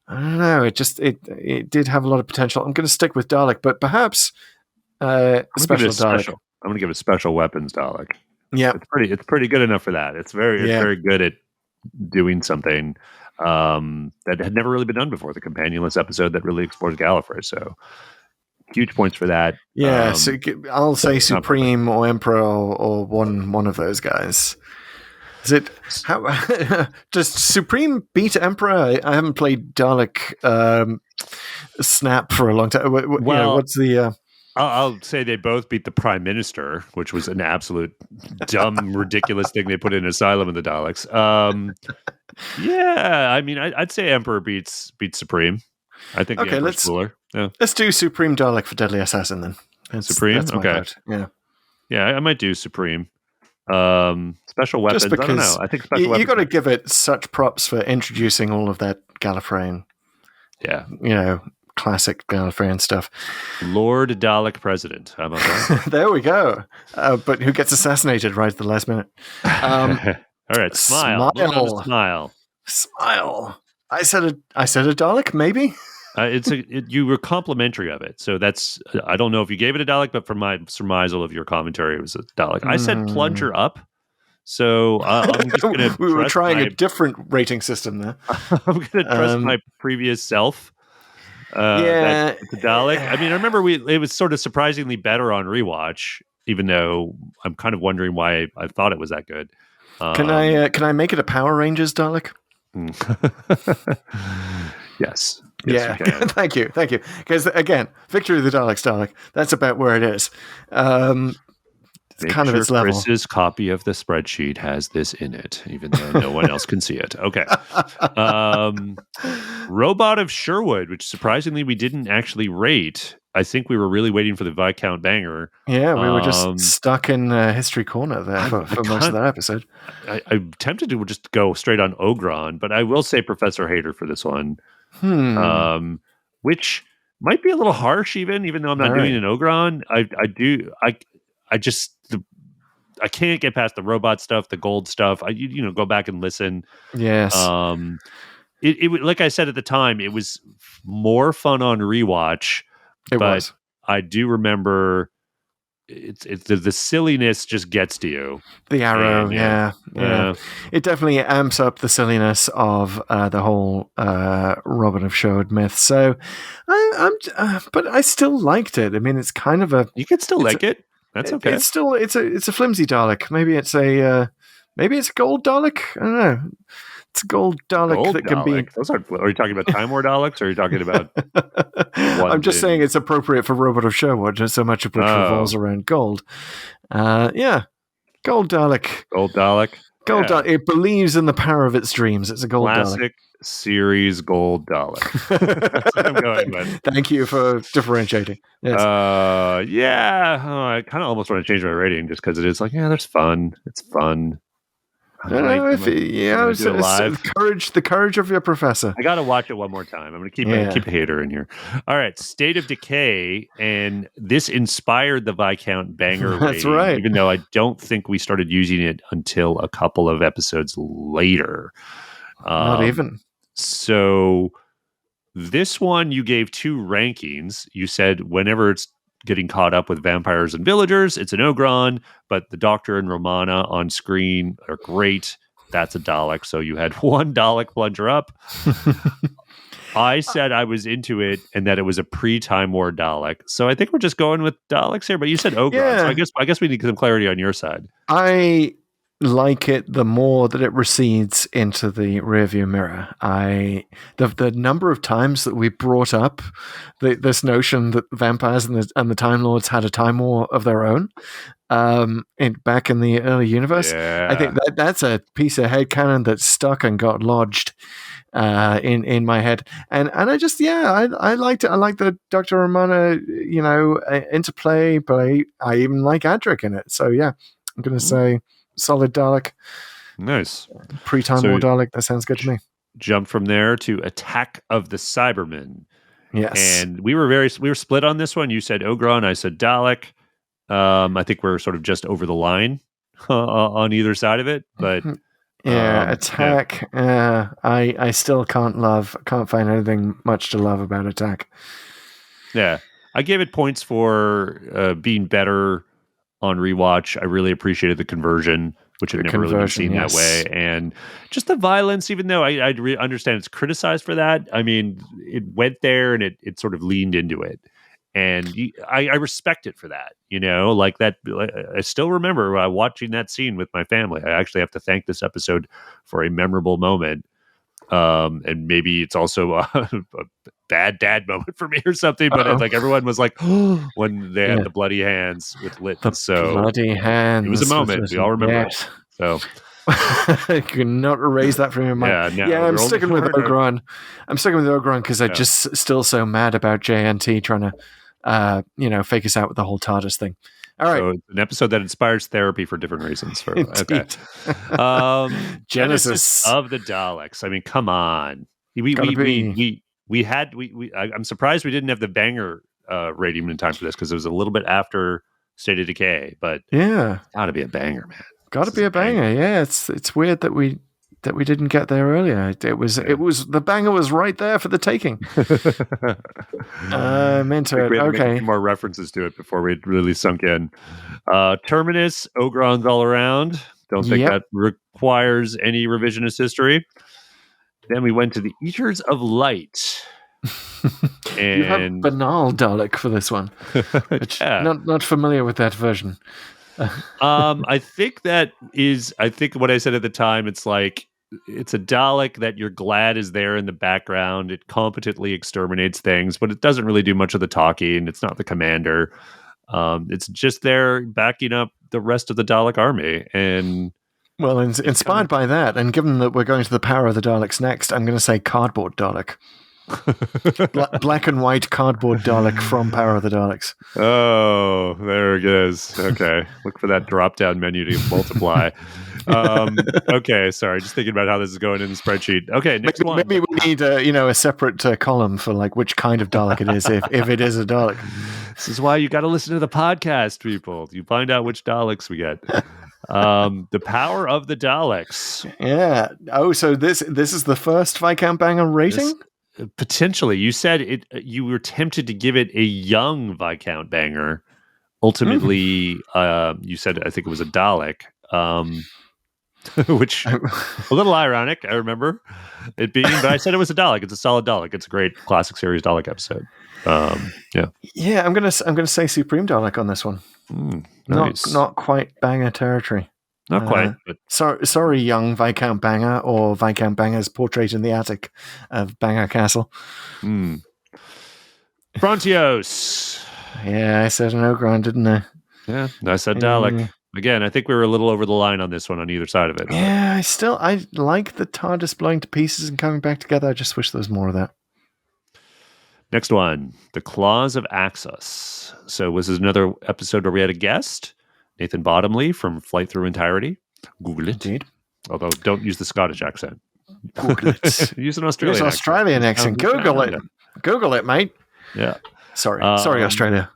I don't know. It did have a lot of potential. I'm going to stick with Dalek, but perhaps special Dalek. I'm going to give it special weapons Dalek. Yeah, it's pretty good enough for that. It's very good at doing something that had never really been done before. The companionless episode that really explores Gallifrey. So huge points for that. Yeah, so I'll say Supreme or Emperor or one of those guys. Is it does Supreme beat Emperor? I haven't played Dalek Snap for a long time. Well, what's the? I'll say they both beat the Prime Minister, which was an absolute dumb, ridiculous thing they put in Asylum of the Daleks. I mean, I'd say Emperor beats Supreme. I think the Emperor's cooler. Yeah. Let's do Supreme Dalek for Deadly Assassin then. Supreme, that's my vote. Yeah, I might do Supreme. Special weapons. Just because I don't know. I think special weapons. You got to give it such props for introducing all of that Gallifreyan. Yeah, classic Gallifreyan stuff. Lord Dalek President. How about that? There we go. But who gets assassinated right at the last minute? All right, smile. Smile. I said a Dalek, maybe. You were complimentary of it, so that's. I don't know if you gave it a Dalek, but from my surmisal of your commentary, it was a Dalek. I said plunger up, so I'm just going to. We were trying a different rating system there. I'm going to trust my previous self. The Dalek. I mean, I remember it was sort of surprisingly better on rewatch, even though I'm kind of wondering why I thought it was that good. Can I make it a Power Rangers Dalek? Yes. Yeah, thank you. Because again, Victory of the Daleks, Dalek. That's about where it is. It's kind of its level. Chris's copy of the spreadsheet has this in it, even though no one else can see it. Okay. Robot of Sherwood, which surprisingly we didn't actually rate. I think we were really waiting for the Viscount Banger. Yeah, we were just stuck in History Corner there for most of that episode. I'm tempted to just go straight on Ogron, but I will say Professor Hayter for this one. Which might be a little harsh, even though I'm not doing an Ogron. I can't get past the robot stuff, the gold stuff. I go back and listen. Yes. It like I said at the time, it was more fun on rewatch. It was. I do remember it's the silliness just gets to you. The arrow, yeah. It definitely amps up the silliness of the whole Robin of Sherwood myth. So, but I still liked it. I mean, it's kind of a. You could still like it. That's okay. It's still it's a flimsy Dalek. Maybe it's a gold Dalek. I don't know. It's a gold Dalek that can be. Are you talking about Time War Daleks, or are you talking about? I'm just saying it's appropriate for Robot of Sherwood, so much of which revolves around gold. Gold Dalek. Gold Dalek. Gold Dalek. It believes in the power of its dreams. It's a gold Classic series gold Dalek. That's what I'm going with. Thank you for differentiating. Yes. I kind of almost want to change my rating just because it is like, there's fun. It's fun. The courage of your professor. I got to watch it one more time. I'm going to keep Hayter in here. All right, State of Decay, and this inspired the Viscount Banger That's rating, right. even though I don't think we started using it until a couple of episodes later. Not even. So this one, you gave 2 rankings. You said whenever it's getting caught up with vampires and villagers, it's an Ogron, but the Doctor and Romana on screen are great. That's a Dalek. So you had 1 Dalek plunger up. I said I was into it and that it was a pre-Time War Dalek. So I think we're just going with Daleks here, but you said Ogron. Yeah. So I guess we need some clarity on your side. I like it the more that it recedes into the rearview mirror. The number of times that we brought up this notion that vampires and the Time Lords had a time war of their own back in the early universe, I think that's a piece of headcanon that's stuck and got lodged in my head, and I just I liked it. I like the Dr. Romana interplay, but I even like Adric in it. So yeah, I'm gonna say solid Dalek. Nice. Pre-Time War Dalek. That sounds good to me. Jump from there to Attack of the Cybermen. Yes. And we were split on this one. You said Ogron, I said Dalek. I think we're sort of just over the line on either side of it, but Attack. Yeah. I still can't find anything much to love about Attack. Yeah, I gave it points for being better on rewatch. I really appreciated the conversion, which had never really been seen that way, and just the violence. Even though I understand it's criticized for that, I mean, it went there and it sort of leaned into it. And I respect it for that, like that. I still remember watching that scene with my family. I actually have to thank this episode for a memorable moment. And maybe it's also a bad dad moment for me or something, but like everyone was like, when they had the bloody hands with lit. Bloody hands. It was a moment. We all remember it. So I could not erase that from your mind. I'm sticking with Ogron. I'm sticking with Ogron because I'm just still so mad about JNT trying to, fake us out with the whole TARDIS thing. All right. So an episode that inspires therapy for different reasons. Okay. Genesis of the Daleks. I mean, come on. I'm surprised we didn't have the Banger rating in time for this because it was a little bit after State of Decay, but it's gotta be a banger, man. Gotta be a banger. Yeah, it's weird that we didn't get there earlier. It was the banger was right there for the taking. I'm into it. Okay, more references to it before we really sunk in. Terminus, Ogron's all around. Don't think that requires any revisionist history. Then we went to the Eaters of Light. And you have banal Dalek for this one. Which, not familiar with that version. I think what I said at the time, it's like it's a Dalek that you're glad is there in the background. It competently exterminates things, but it doesn't really do much of the talking. It's not the commander. It's just there backing up the rest of the Dalek army. And well, inspired by that, and given that we're going to the power of the Daleks next, I'm going to say cardboard Dalek. Black and white cardboard Dalek from Power of the Daleks. Oh, there it is. Okay, look for that drop-down menu to multiply. Okay, sorry, just thinking about how this is going in the spreadsheet. Okay, next one. Maybe we need a separate column for like which kind of Dalek it is, if it is a Dalek. This is why you got to listen to the podcast, people. You find out which Daleks we get. The Power of the Daleks. Yeah. Oh, so this is the first Viscount Banger rating? Potentially. You said it. You were tempted to give it a young Viscount Banger. Ultimately, you said, I think it was a Dalek, which a little ironic, I remember it being, but I said it was a Dalek. It's a solid Dalek. It's a great classic series Dalek episode. Yeah, I'm gonna say Supreme Dalek on this one. Nice. Not quite Banger territory. Not quite. But sorry, young Viscount Banger, or Viscount Banger's portrait in the attic of Banger Castle. Frontios. Yeah, I said an Ogron, didn't I? Yeah, I said Dalek. Again, I think we were a little over the line on this one on either side of it. Yeah, I like the TARDIS blowing to pieces and coming back together. I just wish there was more of that. Next one, The Claws of Axos. So was this another episode where we had a guest, Nathan Bottomley from Flight Through Entirety. Google it. Indeed. Although don't use the Scottish accent. Google it. Use an Australian Use Australian accent. Google it. Google it, mate. Yeah. Sorry, Australia.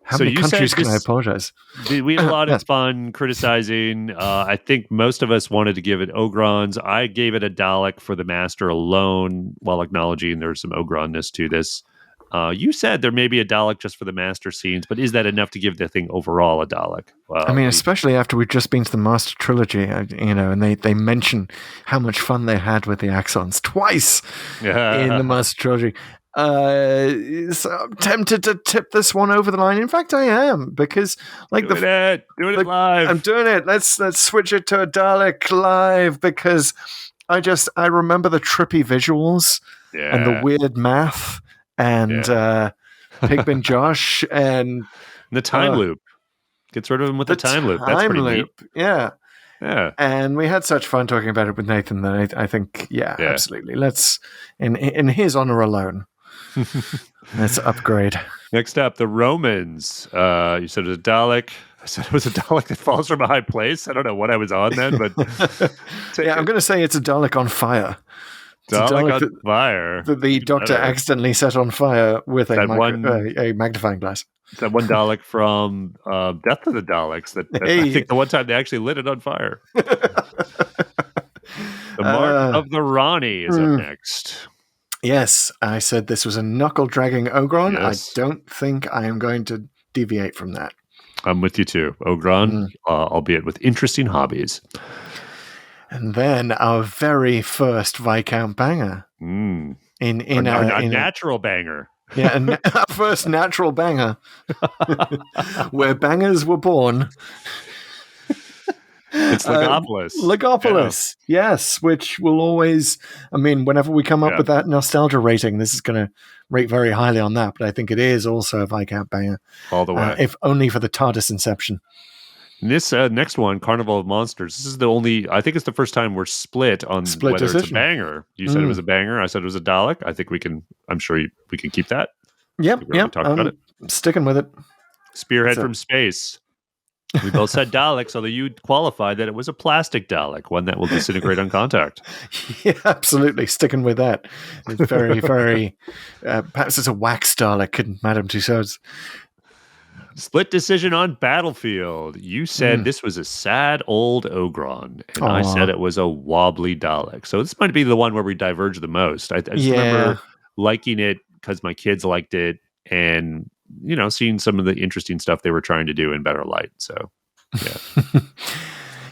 How so many countries can I apologize? We had a lot of fun criticizing. I think most of us wanted to give it Ogrons. I gave it a Dalek for the Master alone, while acknowledging there's some Ogronness to this. You said there may be a Dalek just for the Master scenes, but is that enough to give the thing overall a Dalek? I mean, especially after we've just been to the Master Trilogy, and they mention how much fun they had with the Axons twice in the Master Trilogy. So I'm tempted to tip this one over the line. In fact, I am, because doing it live. I'm doing it. Let's switch it to a Dalek live, because I remember the trippy visuals and the weird math and Pigbin Josh and the time loop. Gets rid of him with the time loop. That's pretty neat. Yeah. Yeah. And we had such fun talking about it with Nathan that I think, absolutely. Let's, in his honor alone, let's upgrade. Next up, the Romans. You said it was a Dalek. I said it was a Dalek that falls from a high place. I don't know what I was on then, but I'm going to say it's a Dalek on fire. Dalek on fire. That the Doctor accidentally set on fire with a magnifying glass. That one Dalek from Death of the Daleks. That I think the one time they actually lit it on fire. The Mark of the Ronnie is up next. Yes, I said this was a knuckle-dragging Ogron. Yes. I don't think I am going to deviate from that. I'm with you too. Ogron, albeit with interesting hobbies. And then our very first Viscount Banger. In a natural banger. Yeah, our first natural banger. Where bangers were born. It's Legopolis. Legopolis, yes, which will always, whenever we come up with that nostalgia rating, this is going to rate very highly on that, but I think it is also a Viscount Banger. All the way. If only for the TARDIS inception. This next one, Carnival of Monsters, this is I think it's the first time we're split on whether decision. It's a banger. You said it was a banger. I said it was a Dalek. I think I'm sure we can keep that. Yep. About it. Sticking with it. Spearhead from space. We both said Daleks, although you qualified that it was a plastic Dalek, one that will disintegrate on contact. Yeah, absolutely. Sticking with that. It's very, very... perhaps it's a wax Dalek, couldn't Madame Tussauds. Split decision on Battlefield. You said this was a sad old Ogron, and I said it was a wobbly Dalek. So this might be the one where we diverge the most. I just remember liking it because my kids liked it, and seeing some of the interesting stuff they were trying to do in better light. So, yeah.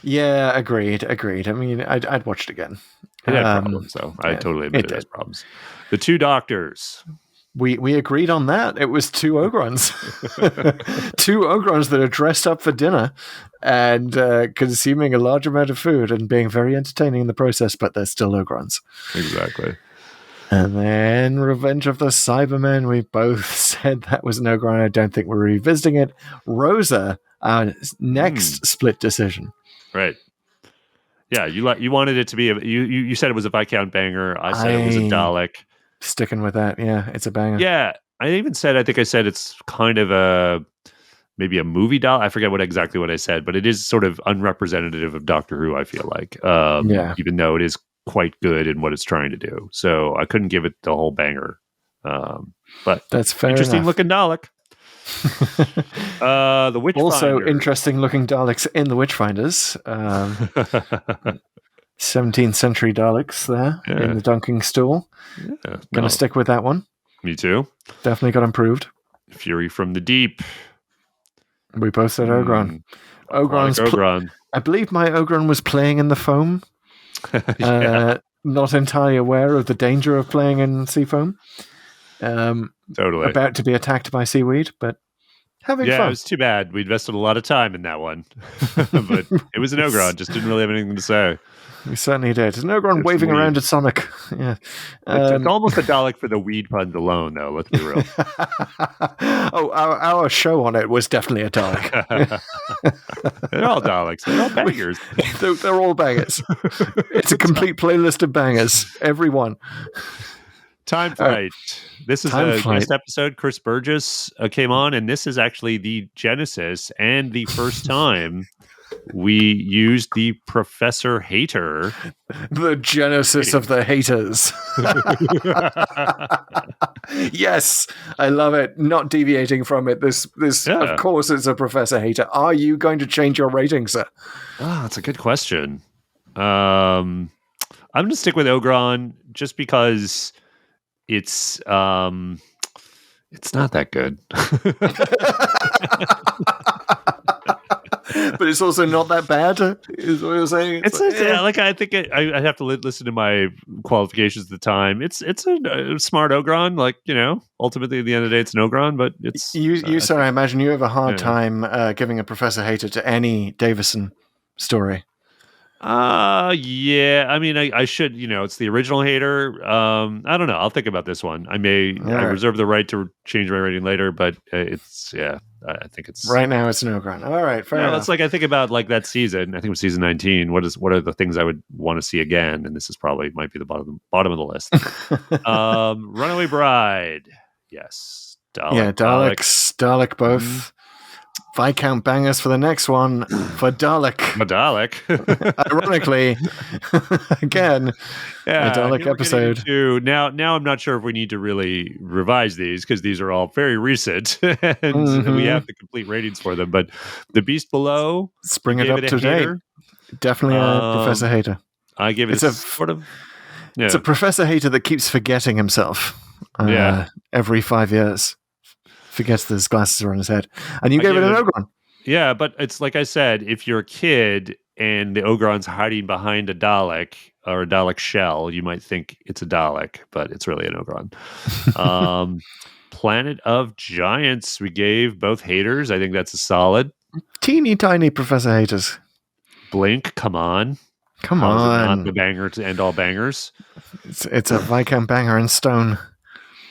Yeah, agreed. I mean, I'd watch it again. It had problems, though. I totally admit it has problems. The Two Doctors. We agreed on that. It was two Ogrons. Two Ogrons that are dressed up for dinner and consuming a large amount of food and being very entertaining in the process, but they're still Ogrons. Exactly. And then Revenge of the Cybermen, we both said that was an Ogron. I don't think we're revisiting it. Rosa, our next split decision. Right. Yeah, you wanted it to be you said it was a Viscount Banger. I said it was a Dalek. Sticking with that, yeah, it's a banger. Yeah, I think I said it's kind of maybe a movie Dalek. I forget exactly what I said, but it is sort of unrepresentative of Doctor Who, I feel like. Even though it is quite good in what it's trying to do. So I couldn't give it the whole banger. But that's fair. Interesting looking Dalek. The Witchfinder. Also interesting looking Daleks in the Witchfinders. 17th century Daleks there in the dunking stool. Yeah, Gonna stick with that one. Me too. Definitely got improved. Fury from the Deep. We both said Ogron. Ogron. I believe my Ogron was playing in the foam. Not entirely aware of the danger of playing in sea foam. Totally. About to be attacked by seaweed, but having Yeah, fun. it was too bad. We invested a lot of time in that one. But it was an Ogron, just didn't really have anything to say. We certainly did. There's an Ogron waving around at Sonic. Yeah. It's almost a Dalek for the weed puns alone, though, let's be real. Oh, our show on it was definitely a Dalek. They're all Daleks. They're all bangers. They're all bangers. It's a complete playlist of bangers. Every one. Time Flight. This is a Flight. guest episode. Chris Burgess came on, and this is actually the genesis and the first time we used the Professor Hayter. The genesis of the haters. Yes, I love it. Not deviating from it. This of course, it's a Professor Hayter. Are you going to change your rating, sir? Oh, that's a good question. I'm going to stick with Ogron just because it's not that good. But it's also not that bad, is what you're saying. I think I have to listen to my qualifications at the time. It's a smart Ogron. Ultimately at the end of the day, it's an Ogron. But it's I imagine you have a hard time giving a Professor Hayter to any Davison story. Yeah. I mean, I should. It's the original Hayter. I don't know. I'll think about this one. I reserve the right to change my rating later, but it's I think it's right now. It's an Ogron. All right, fair enough. It's like I think about that season. I think it was season 19. What are the things I would want to see again? And this is might be the bottom of the list. Runaway Bride. Yes. Dalek. Yeah, Dalek both. Viscount Bangers for the next one for Dalek. Ironically, again, a Dalek episode. Now I'm not sure if we need to really revise these because these are all very recent and we have the complete ratings for them. But The Beast Below, let's bring it up to date. Definitely a Professor Hayter. I gave it It's a Professor Hayter that keeps forgetting himself. Every 5 years. Forgets that his glasses are on his head. And you gave it an Ogron. Yeah, but it's like I said, if you're a kid and the Ogron's hiding behind a Dalek or a Dalek shell, you might think it's a Dalek, but it's really an Ogron. Planet of Giants, we gave both Haters. I think that's a solid. Teeny tiny Professor Haters. Blink, come on. Not the banger to end all bangers. It's a Viscount Banger in stone.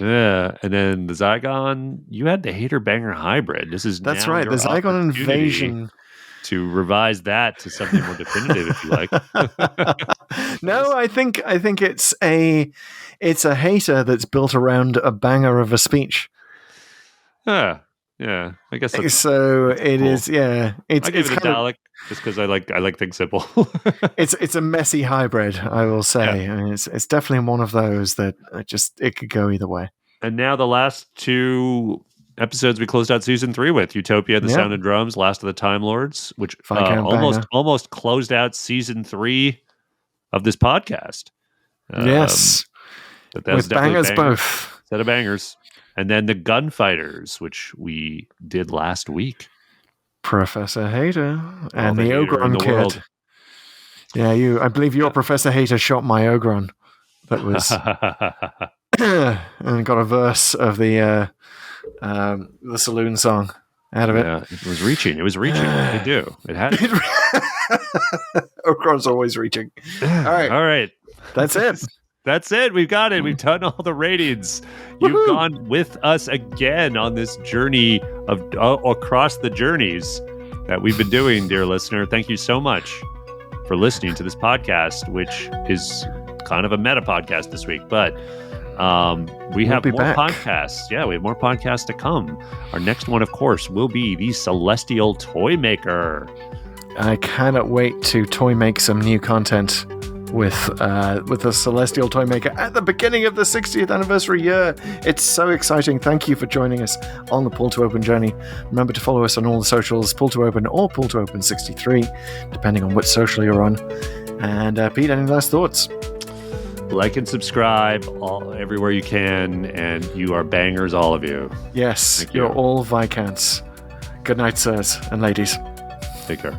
Yeah, and then the Zygon, you had the Hayter Banger hybrid. That's right, the Zygon invasion. To revise that to something more definitive, if you like. No, I think it's a Hayter that's built around a banger of a speech. Yeah, I guess that's so. It cool. is. Yeah, I gave it a Dalek just because I like things simple. It's a messy hybrid, I will say. Yeah. I mean, it's definitely one of those that it could go either way. And now the last two episodes we closed out season 3 with Utopia, The Sound of Drums, Last of the Time Lords, which almost closed out season 3 of this podcast. Yes, with bangers both. Set of bangers. And then the Gunfighters, which we did last week. Professor Hayter and the Ogron kid. World. Yeah, I believe your Professor Hayter shot my Ogron. That was and got a verse of the saloon song out of it. Yeah, it was reaching. They do. It had. Ogron's always reaching. All right. That's it. That's it. We've got it. We've done all the ratings. You've gone with us again on this journey of across the journeys that we've been doing, dear listener. Thank you so much for listening to this podcast, which is kind of a meta podcast this week, but we have more podcasts. Yeah, we have more podcasts to come. Our next one, of course, will be the Celestial Toy Maker. I cannot wait to toy make some new content with the Celestial Toy Maker at the beginning of the 60th anniversary year. It's so exciting. Thank you for joining us on the Pull to Open journey. Remember to follow us on all the socials, Pull to Open or Pull to Open 63, depending on which social you're on. And Pete, any last thoughts? Like and subscribe everywhere you can, and you are bangers, all of you. Yes, you're all Viscounts. Good night, sirs and ladies. Take care.